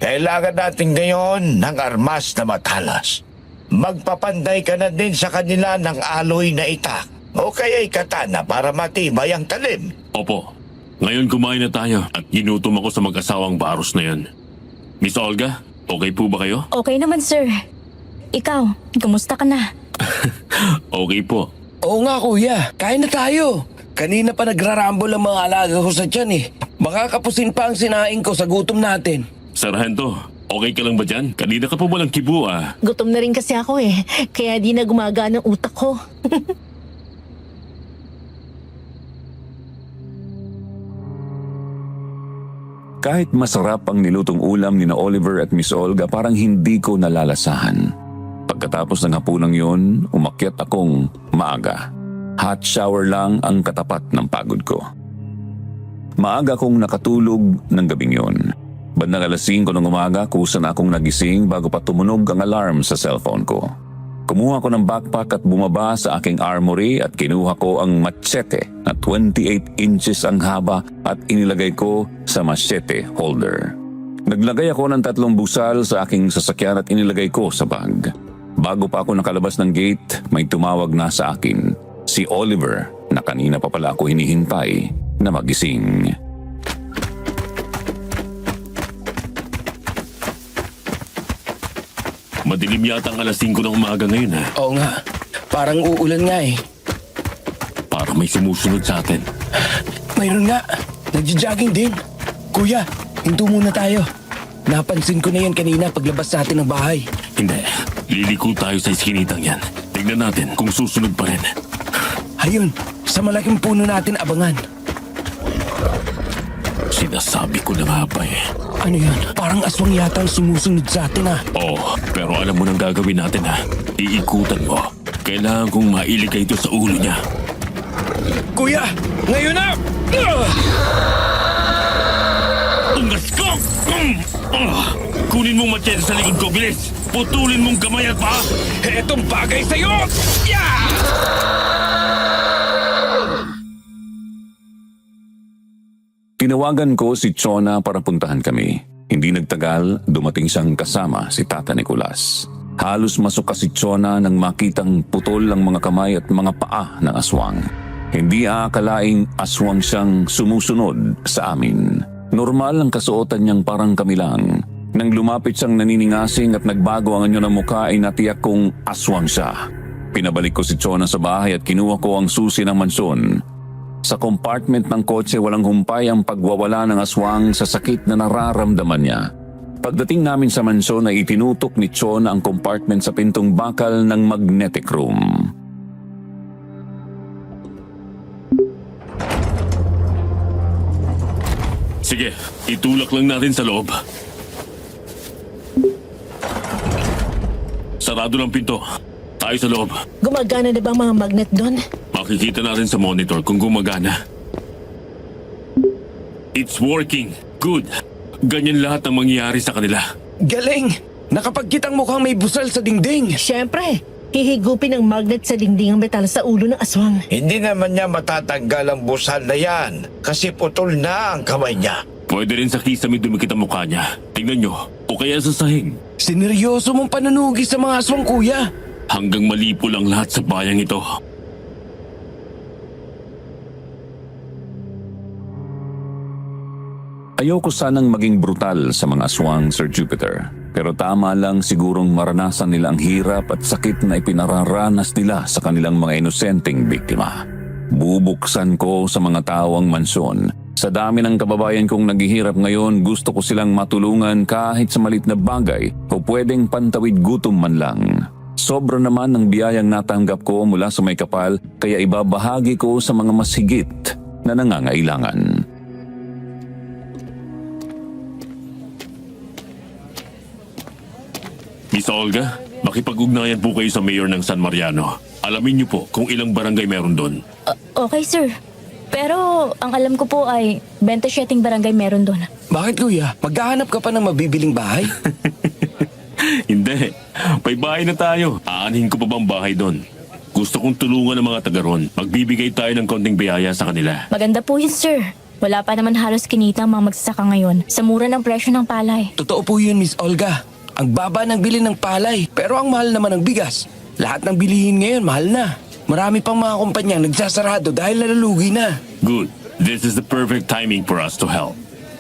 Kailangan natin ngayon ng armas na matalas. Magpapanday ka na din sa kanila ng aloy na itak o kaya'y katana para matibay ang talim. Opo. Ngayon kumain na tayo at ginutom ako sa mag-asawang Varos na yan. Miss Olga, okay po ba kayo? Okay naman, sir. Ikaw, kumusta ka na? Okay po. Oo nga, kuya. Kain na tayo. Kanina pa nagrarambol ang mga alaga ko sa tiyan eh. Makakapusin pa ang sinaing ko sa gutom natin. Sargento, okay ka lang ba dyan? Kanina ka pa walang kibo Gutom na rin kasi ako kaya di na gumagana ang utak ko. Kahit masarap ang nilutong ulam ni na Oliver at Miss Olga, parang hindi ko nalalasahan. Pagkatapos ng hapunang yun, umakyat akong maaga. Hot shower lang ang katapat ng pagod ko. Maaga akong nakatulog ng gabing yun. Bandang 5:00 ng umaga, kusa na akong nagising bago pa tumunog ang alarm sa cellphone ko. Kumuha ko ng backpack at bumaba sa aking armory at kinuha ko ang machete na 28 inches ang haba at inilagay ko sa machete holder. Naglagay ako ng 3 busal sa aking sasakyan at inilagay ko sa bag. Bago pa ako nakalabas ng gate, may tumawag na sa akin. Si Oliver na kanina pa pala ako hinihintay na magising. Madilim yata ang 5:00 ng umaga ngayon Oo nga. Parang uulan nga eh. Para may sumusunod sa atin. Mayroon nga. Nagja-jogging din. Kuya, hinto muna tayo. Napansin ko na yan kanina paglabas natin ng bahay. Hindi. Liliko tayo sa iskinitang yan. Tignan natin kung susunod pa rin. Ayun, sa malaking puno natin abangan. Sinasabi ko na nga ba eh. Ano yan? Parang aswang yata ang sumusunod sa atin ah. Oo, pero alam mo nang gagawin natin ha. Iikutan mo. Kailangan kong mailigay ito sa ulo niya. Kuya, ngayon na! Ungas ko! Kunin mong machete sa likod ko, bilis! Putulin mong kamay at paa! Etong bagay sa'yo! Yeah! Tinawagan ko si Chona para puntahan kami. Hindi nagtagal, dumating siyang kasama si Tata Nicolas. Halos masok si Chona nang makitang putol ang mga kamay at mga paa ng aswang. Hindi aakalaing aswang siyang sumusunod sa amin. Normal ang kasuotan niyang parang kami lang. Nang lumapit siyang naniningasing at nagbago ang anyo ng mukha ay natiyak kong aswang siya. Pinabalik ko si Chona sa bahay at kinuha ko ang susi ng mansyon. Sa compartment ng kotse walang humpay ang pagwawala ng aswang sa sakit na nararamdaman niya. Pagdating namin sa mansyon ay itinutok ni Chona ang compartment sa pintong bakal ng magnetic room. Sige, itulak lang natin sa loob. Sarado ng pinto. Tayo sa loob. Gumagana na ba ang mga magnet doon? Makikita natin sa monitor kung gumagana. It's working. Good. Ganyan lahat ang mangyayari sa kanila. Galing! Nakapagkitang mukhang may busal sa dingding. Siyempre, hihigupin ng magnet sa dingding ang metal sa ulo ng aswang. Hindi naman niya matatanggal ang busal na yan kasi putol na ang kamay niya. Pwede rin sa kisame dumikit ang mukha niya. Tingnan nyo. O kaya sa sahig. Sineryoso mong panunugi sa mga aswang, kuya. Hanggang malipo lang lahat sa bayang ito. Ayoko sanang maging brutal sa mga aswang, Sir Jupiter. Pero tama lang sigurong maranasan nila ang hirap at sakit na ipinararanas nila sa kanilang mga inosenteng biktima. Bubuksan ko sa mga tao ang mansyon. Sa dami ng kababayan kong naghihirap ngayon, gusto ko silang matulungan kahit sa malit na bagay o pwedeng pantawid gutom man lang. Sobra naman ang biyayang natanggap ko mula sa may kapal kaya ibabahagi ko sa mga mas higit na nangangailangan. Miss Olga, makipag-ugnayan po kayo sa mayor ng San Mariano. Alamin niyo po kung ilang barangay meron doon. Okay, sir. Pero ang alam ko po ay 27 barangay meron doon. Bakit, kuya? Maghahanap ka pa ng mabibiling bahay? Hindi. May bahay na tayo. Aanhin ko pa bang bahay doon? Gusto kong tulungan ng mga taga ron. Magbibigay tayo ng konting biyaya sa kanila. Maganda po yun, sir. Wala pa naman halos kinita ang mga magsasaka ngayon sa mura ng presyo ng palay. Totoo po yun, Miss Olga. Ang baba ng bili ng palay, pero ang mahal naman ng bigas. Lahat ng bilihin ngayon, mahal na. Marami pang mga kumpanyang nagsasarado dahil nalalugi na. Good. This is the perfect timing for us to help.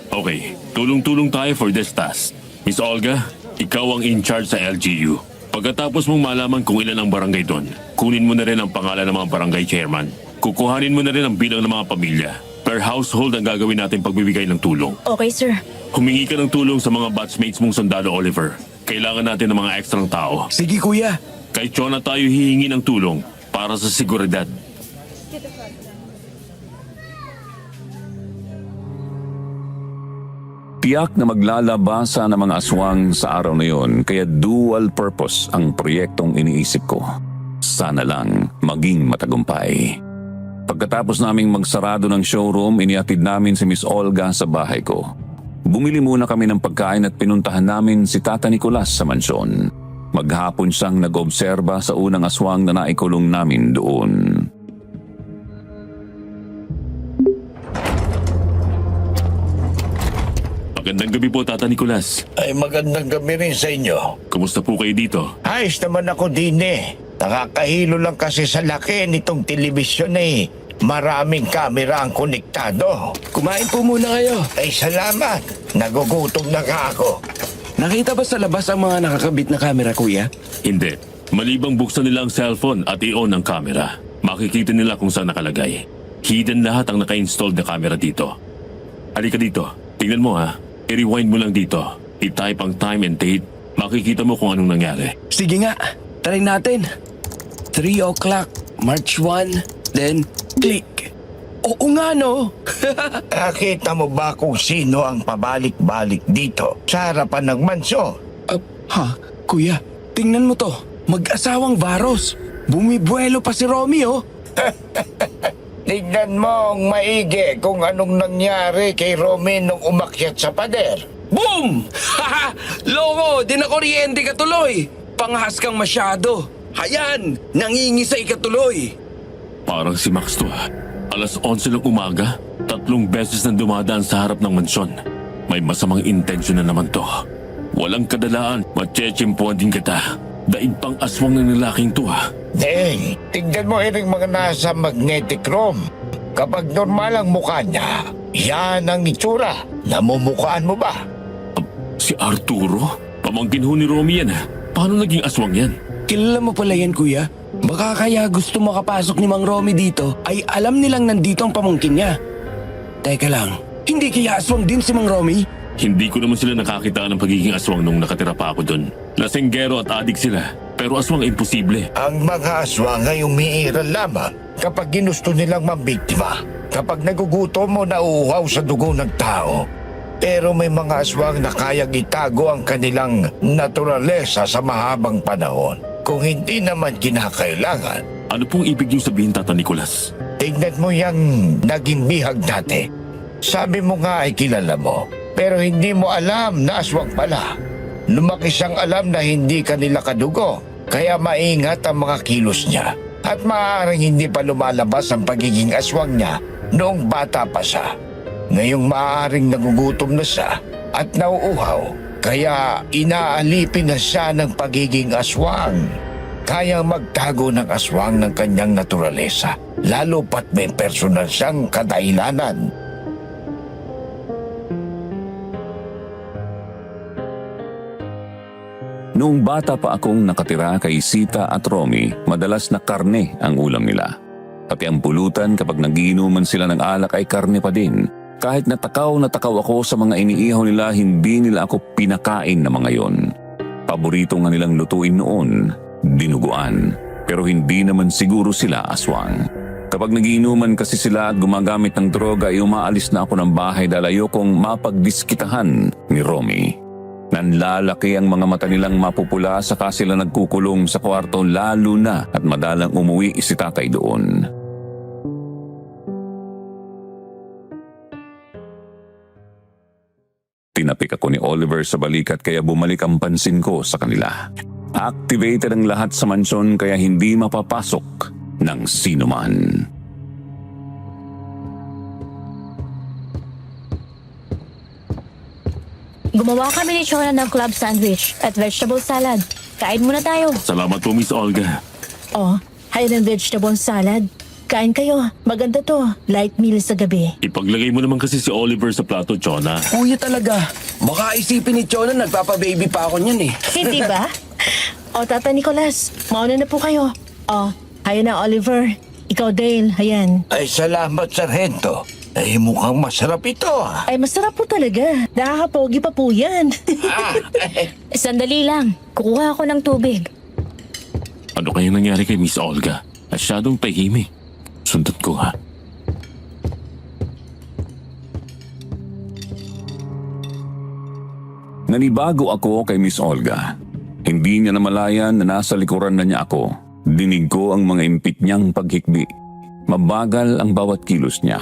Okay, tulong-tulong tayo for this task. Miss Olga, ikaw ang in charge sa LGU. Pagkatapos mong malaman kung ilan ang barangay doon, kunin mo na rin ang pangalan ng mga barangay chairman. Kukuhanin mo na rin ang bilang ng mga pamilya. Per household ang gagawin natin pagbibigay ng tulong. Okay, sir. Humingi ka ng tulong sa mga batchmates mong sundalo, Oliver. Kailangan natin ng mga ekstrang tao. Sige, kuya. Kay Chona tayo hihingi ng tulong para sa seguridad. Tiyak na maglalabasa ng mga aswang sa araw na yon kaya dual purpose ang proyektong iniisip ko. Sana lang maging matagumpay. Pagkatapos naming magsarado ng showroom, iniatid namin si Miss Olga sa bahay ko. Bumili muna kami ng pagkain at pinuntahan namin si Tata Nicolas sa mansyon. Maghapon siyang nag-obserba sa unang aswang na naikulong namin doon. Magandang gabi po, Tata Nicolas. Ay magandang gabi rin sa inyo. Kumusta po kayo dito? Ayos naman ako din eh. Nakakahilo lang kasi sa laki nitong telebisyon eh. Maraming kamera ang konektado. Kumain po muna kayo. Ay salamat. Nagugutom na ka ako. Nakita ba sa labas ang mga nakakabit na kamera, kuya? Hindi. Malibang buksan nila ang cellphone at i-on ang camera. Makikita nila kung saan nakalagay. Hidden lahat ang naka-installed na camera dito. Halika dito. Tingnan mo ha. I-rewind mo lang dito. I-type ang time and date. Makikita mo kung anong nangyari. Sige nga, try natin. 3 o'clock, March 1, then click. Oo nga no. Nakita mo ba kung sino ang pabalik-balik dito sa harapan ng mansyon? Kuya, tingnan mo to. Mag-asawang Varos. Bumibuelo pa si Romy oh. Tignan mo ang maigi kung anong nangyari kay Romy nung umakyat sa pader. Boom! Haha! Loko, di na kuryente ka tuloy. Panghas kang masyado. Hayan, nangingisay ka tuloy. Parang si Max to ha. Alas 11 ng umaga, 3 beses na dumadaan sa harap ng mansyon. May masamang intensyon na naman to. Walang kadalaan, matchechimpuan din kita. Daig pang aswang ng lalaking to ha. Deng, tignan mo yung mga nasa magnetic room. Kapag normal ang mukha niya, yan ang itsura. Namumukhaan mo ba? Si Arturo? Pamangkin ho ni Romy yan ha. Paano naging aswang yan? Kilala mo pala yan, kuya? Baka kaya gusto makapasok ni Mang Romy dito ay alam nilang nandito ang pamangkin niya. Teka lang, hindi kaya aswang din si Mang Romy? Hindi ko naman sila nakakita ng pagiging aswang nung nakatira pa ako doon. Lasenggero at adik sila, pero aswang imposible. Ang mga aswang ay umiiral lamang kapag ginusto nilang mambiktima. Kapag nagugutom mo nauuhaw sa dugo ng tao. Pero may mga aswang na kayang itago ang kanilang naturalesa sa mahabang panahon. Kung hindi naman kinakailangan, Ano pong ibig niyo sabihin, Tata Nicolas? tignan mo yung naging bihag dati. Sabi mo nga ay kilala mo, pero hindi mo alam na aswang pala. Lumaki siyang alam na hindi kanila kadugo, kaya maingat ang mga kilos niya. At maaaring hindi pa lumalabas ang pagiging aswang niya noong bata pa siya. Ngayong maaaring nagugutom na siya at nauuhaw, kaya inaalipin na siya ng pagiging aswang. Kaya magtago ng aswang ng kanyang naturalesa, lalo pat may personal siyang kadahilanan. Noong bata pa akong nakatira kay Sita at Romy, madalas na karne ang ulam nila. Pati ang pulutan kapag nagiinuman sila ng alak ay karne pa din. Kahit natakaw ako sa mga iniihaw nila, hindi nila ako pinakain na mga yon. Paborito nga nilang lutuin noon, dinuguan. Pero hindi naman siguro sila aswang. Kapag nagiinuman kasi sila at gumagamit ng droga ay umaalis na ako ng bahay dahil ayokong mapagdiskitahan ni Romy. Nanlalaki ang mga mata nilang mapupula saka sila nagkukulong sa kwarto lalo na at madalang umuwi si tatay doon. Tinapik ako ni Oliver sa balikat kaya bumalik ang pansin ko sa kanila. Activated ang lahat sa mansyon kaya hindi mapapasok ng sinuman. Gumawa kami ni Chona ng club sandwich at vegetable salad. Kain muna tayo. Salamat po, Miss Olga. Oh, hay ng vegetable salad. Kain kayo. Maganda to. Light meal sa gabi. Ipaglagay mo naman kasi si Oliver sa plato, Chona. Kuya talaga. Baka isipin ni Chona nagpapababy pa ako niyan eh. Hindi ba? O, Tata Nicolas, mauna na po kayo. O, hayo na Oliver. Ikaw Dale, hayan. Ay salamat, Sargento. Ay mukhang masarap ito ah. Ay, masarap po talaga. Nakakapogi pa po yan. Sandali lang. Kukuha ako ng tubig. Ano kaya nangyari kay Miss Olga? Masyadong tahimik. Sundan ko ha. Nanibago ako kay Miss Olga. Hindi niya namalayan na nasa likuran na niya ako. Dinig ko ang mga impit niyang paghikbi. Mabagal ang bawat kilos niya.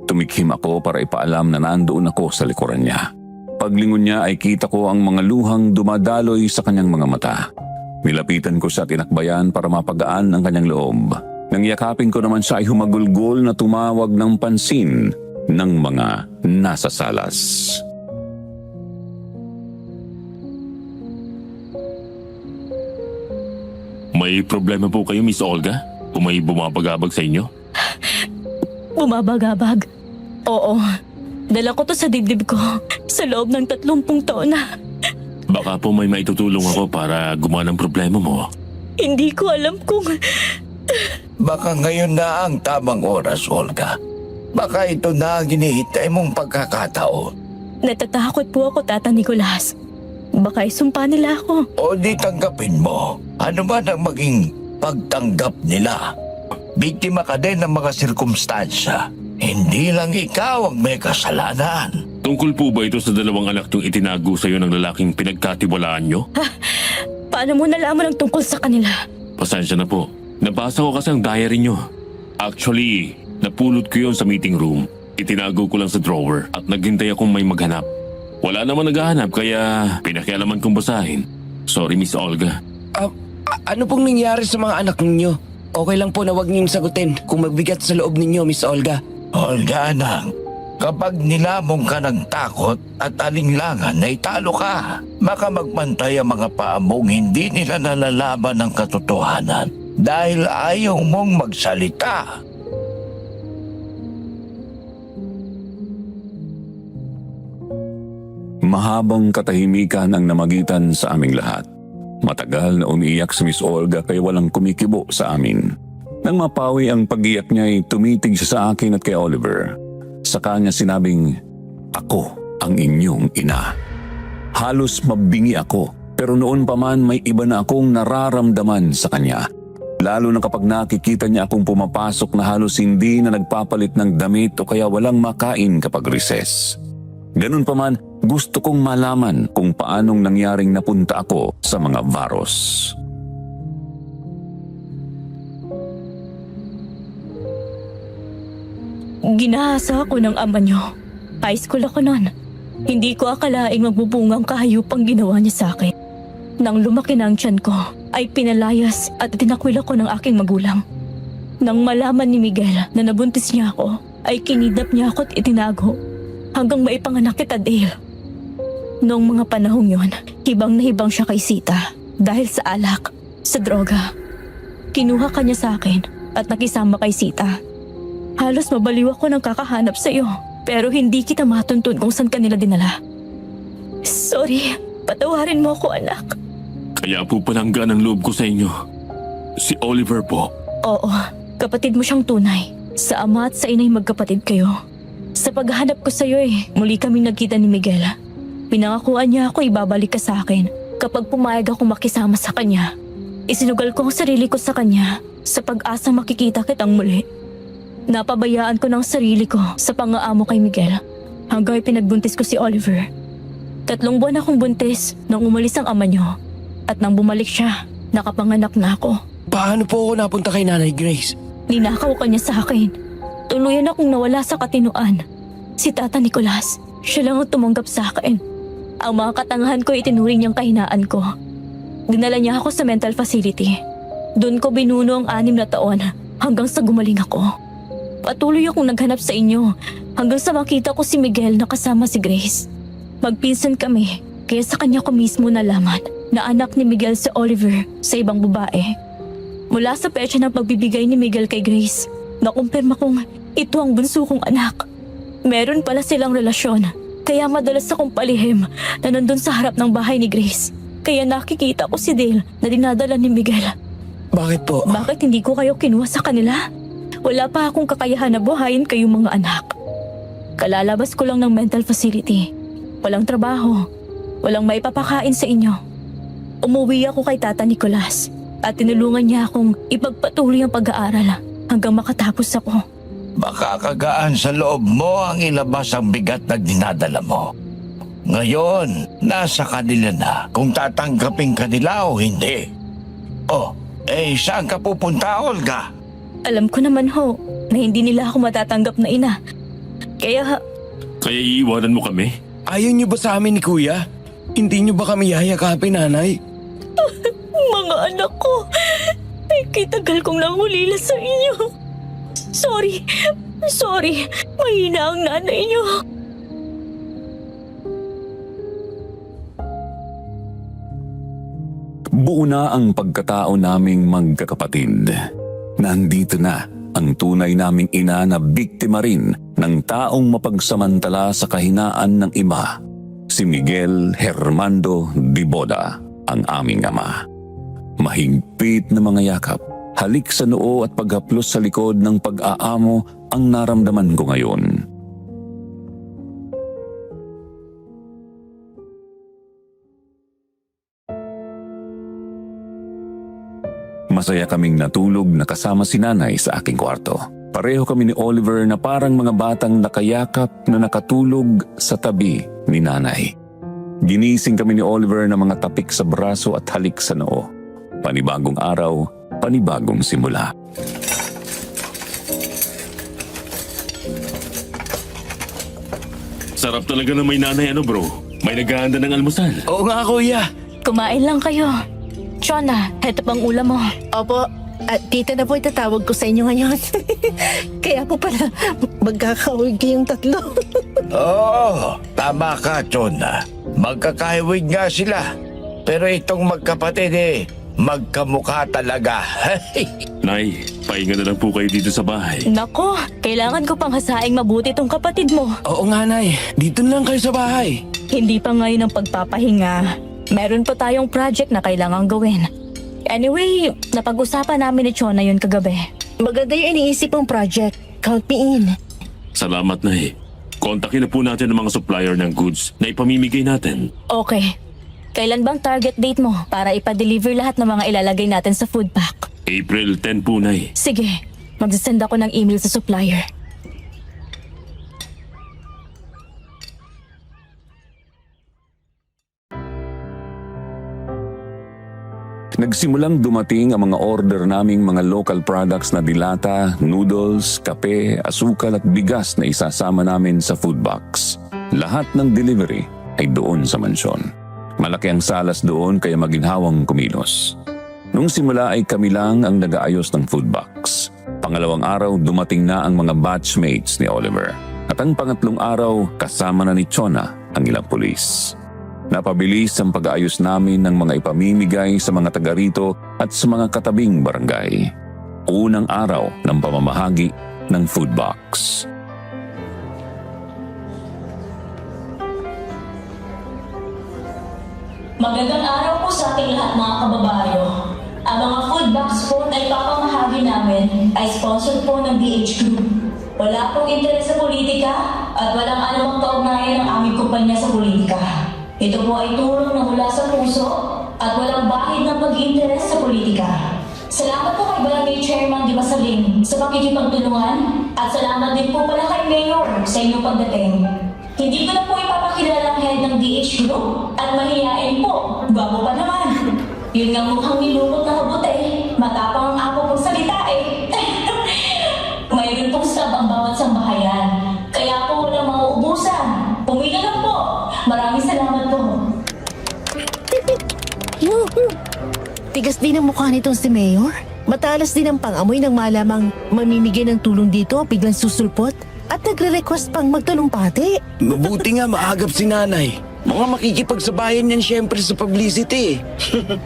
Tumikhim ako para ipaalam na nandoon ako sa likuran niya. Paglingon niya ay kita ko ang mga luhang dumadaloy sa kanyang mga mata. Nilapitan ko siya at tinakbayan para mapagaan ang kanyang loob. Nang yakapin ko naman siya ay humagulgol na tumawag ng pansin ng mga nasa salas. May problema po kayo, Miss Olga? Kung may bumabagabag sa inyo? Bumabagabag. Oo. Dala ko to sa dibdib ko sa loob ng 30 taon na. Baka po may maitutulong ako para gumawa ng problema mo. Hindi ko alam kung... Baka ngayon na ang tamang oras, Olga. Baka ito na ang hinihintay mong pagkakataon. Natatakot po ako, Tata Nicolas. Baka isumpa nila ako. O di tanggapin mo. Ano man ang maging pagtanggap nila. Biktima ka din ng mga sirkumstansya. Hindi lang ikaw ang may kasalanan. Tungkol po ba ito sa dalawang anak niyong itinago sa iyo ng lalaking pinagkatiwalaan niyo? Paano mo nalaman ang tungkol sa kanila? Pasensya na po. Nabasa ko kasi ang diary niyo. Actually, napulot ko yon sa meeting room. Itinago ko lang sa drawer at naghintay akong may maghanap. Wala naman naghahanap kaya pinakialaman kong basahin. Sorry, Miss Olga. Ano pong nangyari sa mga anak ninyo? Okay lang po na huwag niyong sagutin kung magbigat sa loob ninyo, Miss Olga. Olga, anak. Kapag nilamong ka ng takot at alinlangan na italo ka, baka magpantay ang mga paamong hindi nila nalalaban ng katotohanan dahil ayaw mong magsalita. Mahabang katahimikan ang namagitan sa aming lahat. Matagal na umiiyak si Miss Olga kaya walang kumikibo sa amin. Nang mapawi ang pag-iyak niya ay tumitig siya sa akin at kay Oliver. Sa kanya sinabing, "Ako ang inyong ina." Halos mabingi ako pero noon pa man may iba na akong nararamdaman sa kanya. Lalo na kapag nakikita niya akong pumapasok na halos hindi na nagpapalit ng damit o kaya walang makain kapag recess. Ganun pa man, gusto kong malaman kung paanong nangyaring napunta ako sa mga Varos. Ginahasa ako ng ama niyo. High school ako noon. Hindi ko akalaing magbubungang kahayupang ginawa niya sa akin. Nang lumaki na ang tiyan ko, ay pinalayas at tinakwil ako ng aking magulang. Nang malaman ni Miguel na nabuntis niya ako, ay kinidnap niya ako at itinago hanggang maipanganak kita, Dale. Noong mga panahong yon, hibang na hibang siya kay Sita dahil sa alak, sa droga. Kinuha ka niya sa akin at nakisama kay Sita. Halos mabaliw ako ng kakahanap sa iyo, pero hindi kita matuntun kung saan kanila dinala. Sorry, patawarin mo ako, anak. Kaya po palanggan ang loob ko sa inyo. Si Oliver po. Oo, kapatid mo siyang tunay. Sa ama at sa inay magkapatid kayo. Sa paghahanap ko sa iyo muli kaming nagkita ni Miguel. Pinangakuan niya ako ibabalik ka sa akin kapag pumayag ako makisama sa kanya. Isinugal ko ang sarili ko sa kanya sa pag-asa makikita kitang muli. Napabayaan ko ng sarili ko sa pangaamo kay Miguel hanggang pinagbuntis ko si Oliver. 3 buwan akong buntis nang umalis ang ama niyo at nang bumalik siya, nakapanganak na ako. Paano po ako napunta kay Nanay Grace? Ninakaw ka niya sa akin. Tuluyan akong nawala sa katinuan. Si Tata Nicolas, siya lang ang tumanggap sa akin. Ang mga katangahan ko itinuring niyang kahinaan ko. Dinala niya ako sa mental facility. Doon ko binuno ang 6 na taon hanggang sa gumaling ako. Patuloy akong naghanap sa inyo hanggang sa makita ko si Miguel na kasama si Grace. Magpinsan kami, kaya sa kanya ko mismo nalaman na anak ni Miguel si Oliver sa ibang babae. Mula sa petsa ng pagbibigay ni Miguel kay Grace, nakumpirma kong ito ang bunso kong anak. Meron pala silang relasyon, kaya madalas akong palihim na nandun sa harap ng bahay ni Grace. Kaya nakikita ko si Dale na dinadala ni Miguel. Bakit po? Bakit hindi ko kayo kinuha sa kanila? Wala pa akong kakayahan na buhayin kayong mga anak. Kalalabas ko lang ng mental facility. Walang trabaho. Walang maipapakain sa inyo. Umuwi ako kay Tata Nicolas at tinulungan niya akong ipagpatuloy ang pag-aaral hanggang makatapos ako. Makakagaan sa loob mo ang ilabas ang bigat na dinadala mo. Ngayon, nasa kanila na kung tatanggapin kanila o hindi. Saan ka pupunta, Olga? Alam ko naman ho na hindi nila ako matatanggap na ina. Kaya Kaya iiwanan mo kami? Ayaw niyo ba sa amin ni Kuya? Hindi niyo ba kami yayakapin, Nanay? mga anak ko, ay kitagal kong nangulila sa inyo. Sorry, mahina ang nanay niyo. Buo na ang pagkatao naming magkakapatid. Nandito na ang tunay naming ina na biktima rin ng taong mapagsamantala sa kahinaan ng iba. Si Miguel Hermando Diboda, ang aming ama. Mahigpit na mga yakap, halik sa noo at paghaplos sa likod ng pag-aamo ang naramdaman ko ngayon. Masaya kaming natulog na kasama si nanay sa aking kwarto. Pareho kami ni Oliver na parang mga batang nakayakap na nakatulog sa tabi ni nanay. Ginising kami ni Oliver na mga tapik sa braso at halik sa noo. Panibagong araw, panibagong simula. Sarap talaga na may nanay bro. May naghahanda ng almusal. Oo nga kuya. Kumain lang kayo. Chona, heto pang ulam mo. Opo, at tita na po itatawag ko sa inyo ngayon. Kaya po pala, magkakawig kayong tatlo. Oo, tama ka, Chona. Magkakahiwig nga sila. Pero itong magkapatid magkamukha talaga. Nay, pahinga na lang po kayo dito sa bahay. Nako, kailangan ko pang hasaing mabuti tong kapatid mo. Oo nga nay, dito na lang kayo sa bahay. Hindi pa ngayon ang pagpapahinga. Meron pa tayong project na kailangang gawin. Anyway, napag-usapan namin ni Chona yun kagabi. Maganda yung iniisip mong project. Count me in. Salamat, Nay. Kontakin na po natin ang mga supplier ng goods na ipamimigay natin. Okay. Kailan bang target date mo para ipa-deliver lahat ng mga ilalagay natin sa food pack? April 10 po, Nay. Sige, magsasend ako ng email sa supplier. Nagsimulang dumating ang mga order naming mga local products na dilata, noodles, kape, asukal at bigas na isasama namin sa food box. Lahat ng delivery ay doon sa mansyon. Malaki ang salas doon kaya maginhawang kumilos. Nung simula ay kami lang ang nag-aayos ng food box. Pangalawang araw dumating na ang mga batchmates ni Oliver. At ang pangatlong araw kasama na ni Chona ang ilang pulis. Napabilis ang pag-aayos namin ng mga ipamimigay sa mga taga rito at sa mga katabing barangay. Unang araw ng pamamahagi ng food box. Magandang araw po sa ating lahat mga kababayo. Ang mga food box po na ipapamahagi namin ay sponsored po ng DH Group. Wala pong interes sa politika at walang anumang kaugnayan ng aming kumpanya sa politika. Ito po ay tulong na mula sa puso at walang bahid ng pag-interes sa politika. Salamat po kay Barangay Chairman Di Masaling sa pakikipagtulungan at salamat din po pala kay Mayor sa inyong pagdating. Hindi ko na po ipapakilala ang head ng DH Group at mahihain po, gwapo pa naman. Yun nga mukhang nilukot na kabuti, matapang ang ako pong salita Mayroon pong stab ang bawat sambahayan, kaya po walang mga ubusan. Pumila lang po. Maraming salamat po. Tigas din ang mukha nitong si Mayor. Matalas din ang pang-amoy ng malamang mamimigay ng tulong dito, biglang susulpot at nagre-request pang magtalumpati. Mabuti nga maagap si nanay. Mga makikipagsabayan yan syempre sa publicity.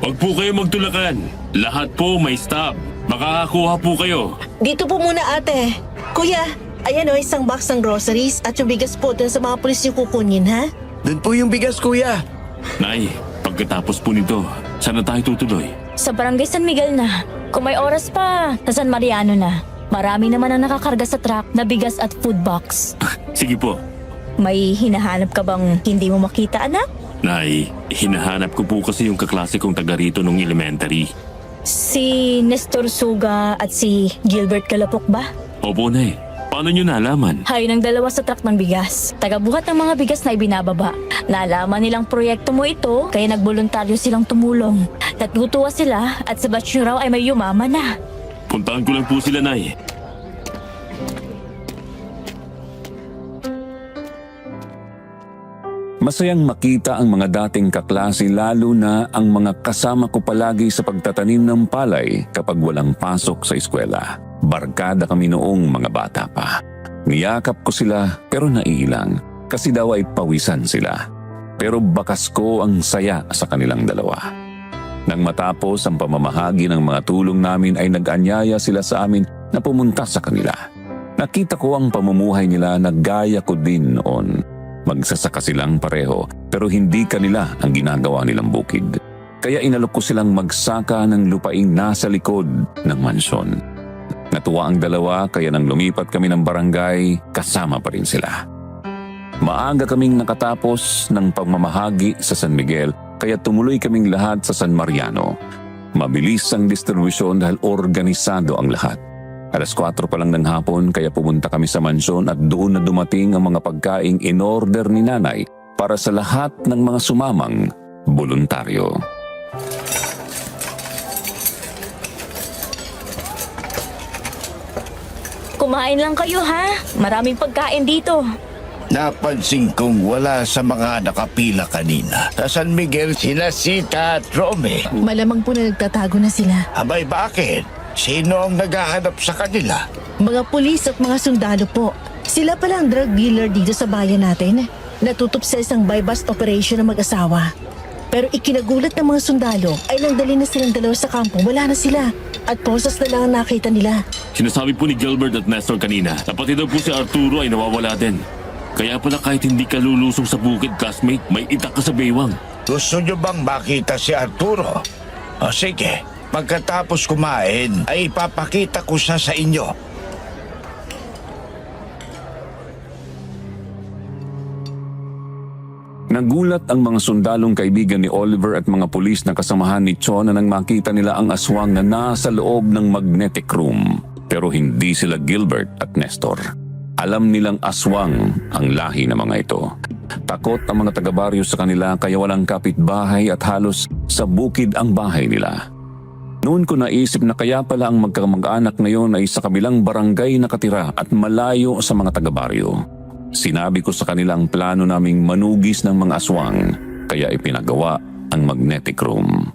Huwag po kayo magtulakan. Lahat po may stop. Makakakuha po kayo. Dito po muna ate. Kuya, ayan o isang box ng groceries at yung bigas po dun sa mga pulis yung kukunin ha. Doon po yung bigas kuya. Nay, pagkatapos po nito, saan na tayo tutuloy? Sa Barangay San Miguel na. Kung may oras pa, sa San Mariano na. Marami naman ang nakakarga sa truck na bigas at food box. Sige po. May hinahanap ka bang hindi mo makita, anak? Nay, hinahanap ko po kasi yung kaklase kong taga rito nung elementary. Si Nestor Suga at si Gilbert Kalapok ba? Opo, Nay. Paano nyo nalaman? Hay ng dalawa sa truck ng bigas. Tagabuhat ng mga bigas na ibinababa. Nalaman nilang proyekto mo ito, kaya nagboluntaryo silang tumulong. Natutuwa sila at sa batch nyo raw ay may yumaman na. Puntahan ko lang po sila, Nay. Masayang makita ang mga dating kaklase lalo na ang mga kasama ko palagi sa pagtatanim ng palay kapag walang pasok sa eskwela. Barkada kami noong mga bata pa. Niyakap ko sila pero naiilang kasi daw ay pawisan sila. Pero bakas ko ang saya sa kanilang dalawa. Nang matapos ang pamamahagi ng mga tulong namin ay nag-anyaya sila sa amin na pumunta sa kanila. Nakita ko ang pamumuhay nila na gaya ko din noon. Magsasaka silang pareho pero hindi kanila ang ginagawa nilang bukid. Kaya inalok ko silang magsaka ng lupaing nasa likod ng mansyon. Natuwa ang dalawa kaya nang lumipat kami ng barangay, kasama pa rin sila. Maaga kaming nakatapos ng pagmamahagi sa San Miguel kaya tumuloy kaming lahat sa San Mariano. Mabilis ang distribusyon dahil organisado ang lahat. Alas 4 pa lang ng hapon kaya pumunta kami sa mansyon at doon na dumating ang mga pagkaing in-order ni nanay para sa lahat ng mga sumamang voluntaryo. Kumain lang kayo ha. Maraming pagkain dito. Napansin kong wala sa mga nakapila kanina. Sa San Miguel sila Sita at Rome. Malamang po na nagtatago na sila. Abay bakit? Sino ang naghahanap sa kanila? Mga pulis at mga sundalo po. Sila pala ang drug dealer dito sa bayan natin. Natutup sa isang buy-bust operation ng mag-asawa. Pero ikinagulat ng mga sundalo ay nang dali na silang dalawa sa kampo, wala na sila. At posas na lang ang nakita nila. Sinasabi po ni Gilbert at Nestor kanina na pati daw po si Arturo ay nawawala din. Kaya pala kahit hindi ka lulusong sa bukid, classmate, may itak ka sa baywang. Gusto nyo bang makita si Arturo? O sige, pagkatapos kumain ay ipapakita ko siya sa inyo. Nagulat ang mga sundalong kaibigan ni Oliver at mga pulis na kasamahan ni Chona nang makita nila ang aswang na nasa loob ng magnetic room. Pero hindi sila Gilbert at Nestor. Alam nilang aswang ang lahi ng mga ito. Takot ang mga taga-baryo sa kanila kaya walang kapitbahay at halos sa bukid ang bahay nila. Noon ko naisip na kaya pala ang magkamag-anak ngayon ay sa kabilang barangay nakatira at malayo sa mga taga-baryo. Sinabi ko sa kanila ang plano naming manugis ng mga aswang kaya ipinagawa ang magnetic room.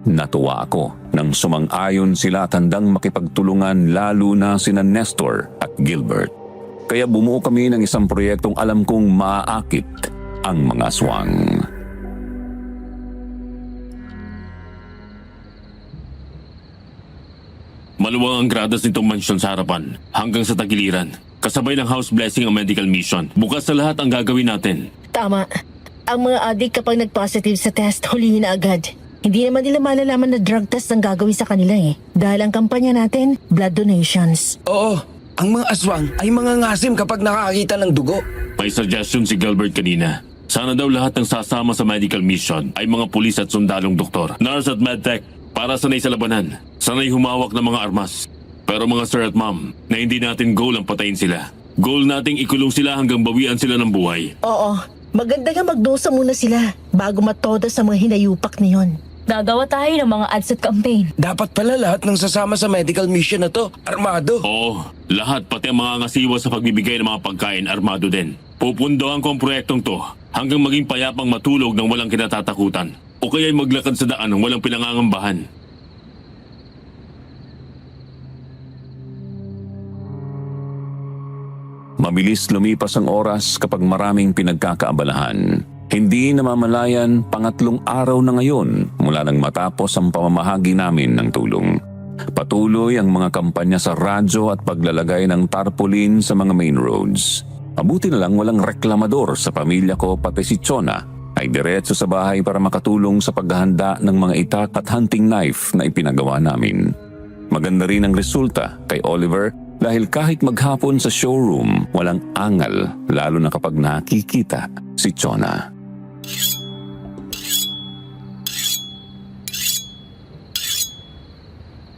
Natuwa ako nang sumang-ayon sila at handang makipagtulungan lalo na sina Nestor at Gilbert. Kaya bumuo kami ng isang proyektong alam kong maaakit ang mga aswang. Maluwang ang gradas nitong mansyon sa harapan hanggang sa tagiliran. Kasabay ng house blessing ang medical mission. Bukas sa lahat ang gagawin natin. Tama. Ang mga adik kapag nag-positive sa test, hulihin na agad. Hindi naman nila malalaman na drug test ang gagawin sa kanila eh. Dahil ang kampanya natin, blood donations. Oo, ang mga aswang ay mga ngasim kapag nakakita ng dugo. May suggestion si Gilbert kanina. Sana daw lahat ng sasama sa medical mission ay mga pulis at sundalong doktor, nurse at medtech para sanay sa labanan. Sanay humawak ng mga armas. Pero mga sir at ma'am, na hindi natin goal ang patayin sila. Goal nating ikulong sila hanggang bawian sila ng buhay. Oo, maganda nga magdosa muna sila bago matoda sa mga hinayupak na yon. Gagawa tayo ng mga ads at campaign. Dapat pala lahat ng sasama sa medical mission na to, armado. Oo, lahat pati ang mga ngasiwa sa pagbibigay ng mga pagkain armado din. Pupundohan ko ang proyektong to hanggang maging payapang matulog ng walang kinatatakutan. O kaya'y maglakad sa daan ng walang pinangangambahan. Mabilis lumipas ang oras kapag maraming pinagkakaabalahan. Hindi namamalayan pangatlong araw na ngayon mula nang matapos ang pamamahagi namin ng tulong. Patuloy ang mga kampanya sa radyo at paglalagay ng tarpaulin sa mga main roads. Mabuti na lang walang reklamador sa pamilya ko pati si Chona ay diretso sa bahay para makatulong sa paghahanda ng mga itak at hunting knife na ipinagawa namin. Maganda rin ang resulta kay Oliver dahil kahit maghapon sa showroom, walang angal lalo na kapag nakikita si Chona.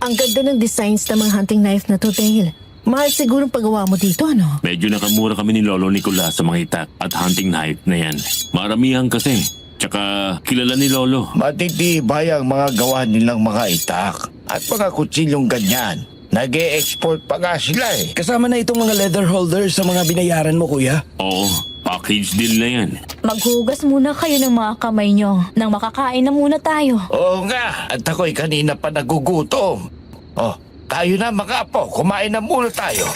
Ang ganda ng designs ng mga hunting knife na to, Dale. Mahal sigurong paggawa mo dito, ano? Medyo nakamura kami ni Lolo Nicolas sa mga itak at hunting knife na yan. Maramihan kasi. Tsaka kilala ni Lolo. Matitibay ang mga gawa nilang mga itak at mga kutsilyong ganyan. Nag-e-export pa nga sila eh. Kasama na itong mga leather holders sa mga binayaran mo, kuya. Oo, package deal na yan. Maghugas muna kayo ng mga kamay nyo nang makakain na muna tayo. Oo nga, at ako'y kanina pa nagugutom. Oh, tayo na mga apo, kumain na muna tayo.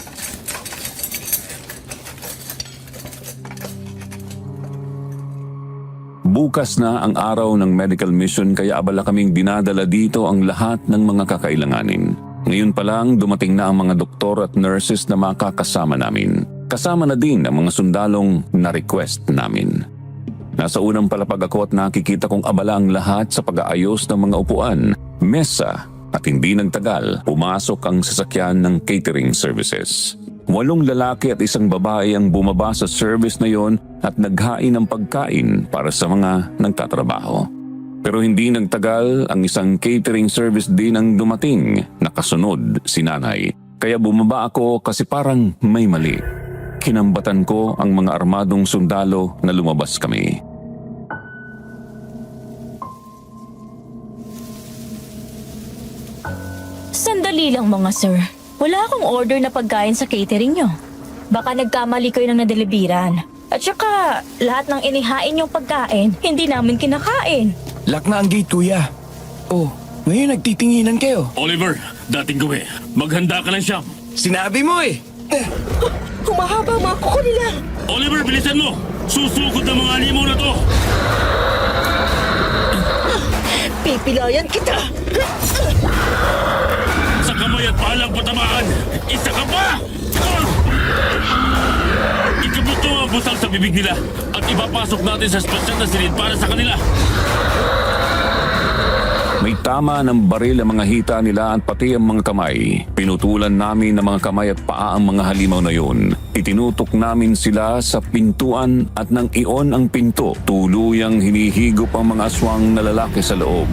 Bukas na ang araw ng medical mission kaya abala kaming dinadala dito ang lahat ng mga kakailanganin. Ngayon pa lang dumating na ang mga doktor at nurses na makakasama namin. Kasama na din ang mga sundalong na-request namin. Nasa unang palapag ako at nakikita kong abala ang lahat sa pag-aayos ng mga upuan, mesa at hindi nagtagal pumasok ang sasakyan ng catering services. 8 lalaki at 1 babae ang bumaba sa service na yon at naghain ng pagkain para sa mga nagtatrabaho. Pero hindi nagtagal, ang isang catering service din ang dumating. Nakasunod si nanay. Kaya bumaba ako kasi parang may mali. Kinambatan ko ang mga armadong sundalo na lumabas kami. Sandali lang mga sir. Wala akong order na pagkain sa catering nyo. Baka nagkamali kayo ng nadeliveran. At saka, lahat ng inihain yung pagkain, hindi namin kinakain. Lock na ang gate, kuya. Oh, ngayon nagtitinginan kayo. Oliver, dating gawi. Maghanda ka lang siyam. Sinabi mo eh. Humahaba ang mga kuko nila. Oliver, bilisan mo! Susukot ang mga limaw na to! Pipilayan kita. Sa kamay at palang patamaan! Isa ka pa! Ikabot mo ang busal sa bibig nila at ipapasok natin sa espesyal na silid para sa kanila. May tama ng baril ang mga hita nila at pati ang mga kamay. Pinutulan namin ng mga kamay at paa ang mga halimaw na yun. Itinutok namin sila sa pintuan at nang ion ang pinto, tuluyang hinihigop ang mga aswang na lalaki sa loob.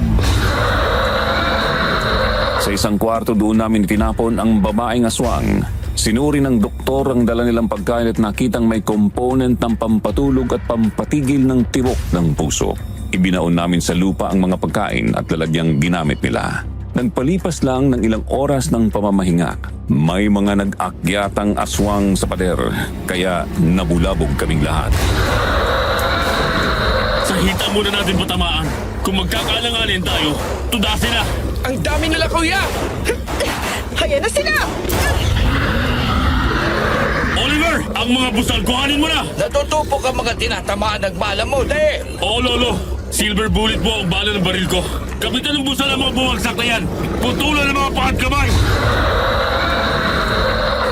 Sa isang kwarto doon namin tinapon ang babaeng aswang. Sinuri ng doktor ang dala nilang pagkain at nakitang may component ng pampatulog at pampatigil ng tibok ng puso. Ibinaon namin sa lupa ang mga pagkain at lalagyang ginamit nila. Nagpalipas lang ng ilang oras ng pamamahinga. May mga nag-akyatang aswang sa pader, kaya nabulabog kaming lahat. Sa hita muna natin patamaan. Kung magkakalanganin tayo, tudasin na! Ang dami nila, kuya! Ayan na sila! Oliver, ang mga busal, kuhanin mo na! Natutupo ka mga tinatamaan ng bala mo, Dale! Oo, Lolo. Silver bullet mo ang bala ng baril ko. Kapitan ng busal ang mga bumagsak na yan. Putulan ang mga paa at kamay!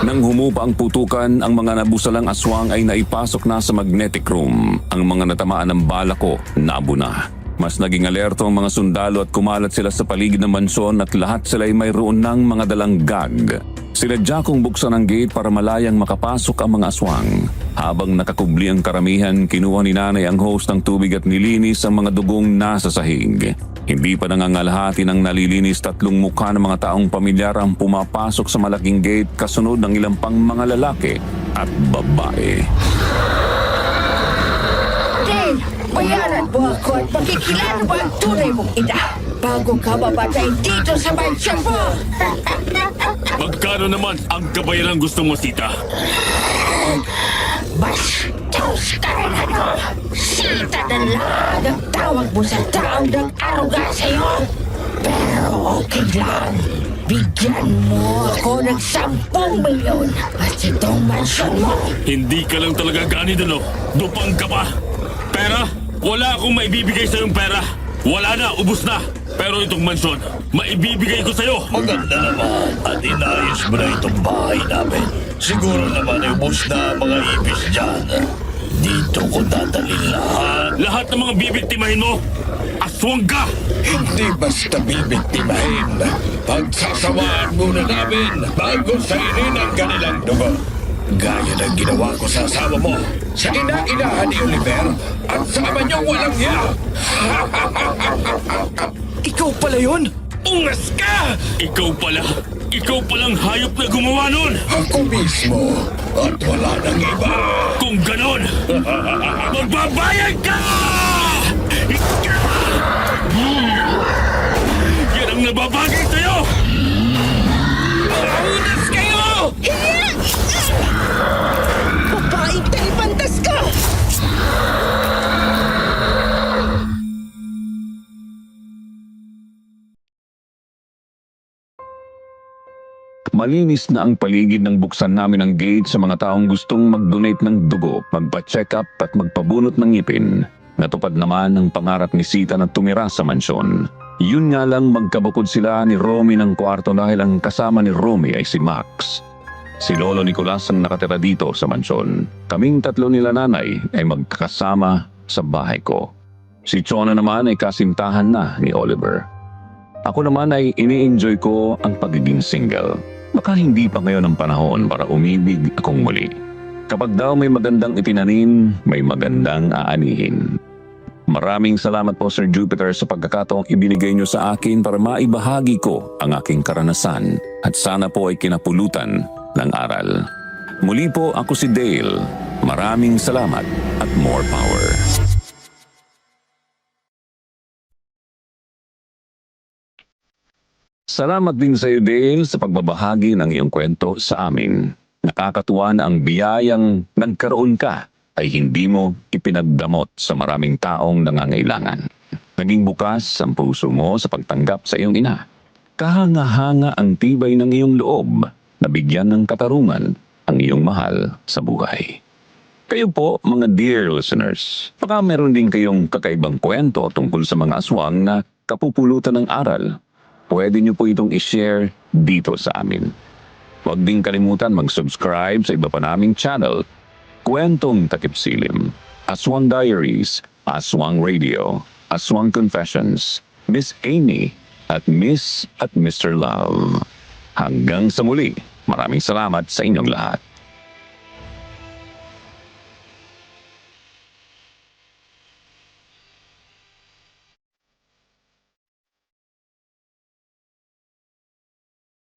Nang humupa ang putukan, ang mga nabusalang aswang ay naipasok na sa magnetic room. Ang mga natamaan ng bala ko, nabo na. Mas naging alerto ang mga sundalo at kumalat sila sa paligid ng mansyon at lahat sila ay mayroon ng mga dalang gag. Sinadya kong buksan ang gate para malayang makapasok ang mga aswang. Habang nakakubli ang karamihan, kinuha ni nanay ang hose ng tubig at nilinis ang mga dugong nasa sahig. Hindi pa nangangalahati ng nalilinis, 3 mukha ng mga taong pamilyar ang pumapasok sa malaking gate kasunod ng ilang pang mga lalaki at babae. Dale, bayaran mo ako at makikilala mo ang tunay mong ina bago ka mabatay dito sa mansyon mo. Magkano naman ang kabayaran gusto mo, Sita? Bastos ka rin ano? Sita na lang ang tawag mo sa taong nag-aruga sa'yo. Pero okay lang. Bigyan mo ako ng 10 milyon at itong mansyon mo. Hindi ka lang talaga gani doon, dupang ka pa. Pera? Wala akong maibibigay sa yung pera. Wala na, ubus na. Pero itong mansyon, maibibigay ko sa'yo. Maganda naman at inayos mo na itong bahay namin. Siguro naman ay ubos na ang mga ipis dyan. Dito ko dadalhin lahat. Lahat ng mga bibiktimahin mo, aswang ka! Hindi basta bibiktimahin. Pagsasawaan muna namin bago sainin ang kanilang dugo. Gaya ng ginawa ko sa asawa mo, sa ina-inahan ni Oliver, at sa ama niyong walang hiya. Ikaw pala yun? Ungas ka! Ikaw palang hayop na gumawa nun! Ako mismo, at wala nang iba. Kung ganon, magbabayad ka! Yan ang nababagay sa'yo! Unas kayo! Babaeng talipantas ka! Malinis na ang paligid ng buksan namin ang gate sa mga taong gustong mag-donate ng dugo, magpa-check up at magpabunot ng ngipin. Natupad naman ang pangarap ni Sita na tumira sa mansyon. Yun nga lang, magkabukod sila ni Romy ng kwarto dahil ang kasama ni Romy ay si Max. Si Lolo Nicolas ang nakatira dito sa mansyon. Kaming 3 nila nanay ay magkakasama sa bahay ko. Si Chona naman ay kasintahan na ni Oliver. Ako naman ay ini-enjoy ko ang pagiging single. Baka hindi pa ngayon ang panahon para umibig akong muli. Kapag daw may magandang itinanim, may magandang aanihin. Maraming salamat po Sir Jupiter sa pagkakataong ibinigay niyo sa akin para maibahagi ko ang aking karanasan at sana po ay kinapulutan ng aral. Muli po ako si Dale. Maraming salamat at more power. Salamat din sa iyo Dale sa pagbabahagi ng iyong kwento sa amin. Nakakatuwa na ang biyayang nagkaroon ka ay hindi mo ipinagdamot sa maraming taong nangangailangan. Naging bukas ang puso mo sa pagtanggap sa iyong ina. Kahanga-hanga ang tibay ng iyong loob na bigyan ng katarungan ang iyong mahal sa buhay. Kayo po, mga dear listeners, baka meron din kayong kakaibang kwento tungkol sa mga aswang na kapupulutan ng aral. Pwede niyo po itong i-share dito sa amin. Huwag din kalimutan mag-subscribe sa iba pa naming channel, Kwentong Takip Silim, Aswang Diaries, Aswang Radio, Aswang Confessions, Miss Amy, at Miss at Mr. Love. Hanggang sa muli, maraming salamat sa inyong lahat.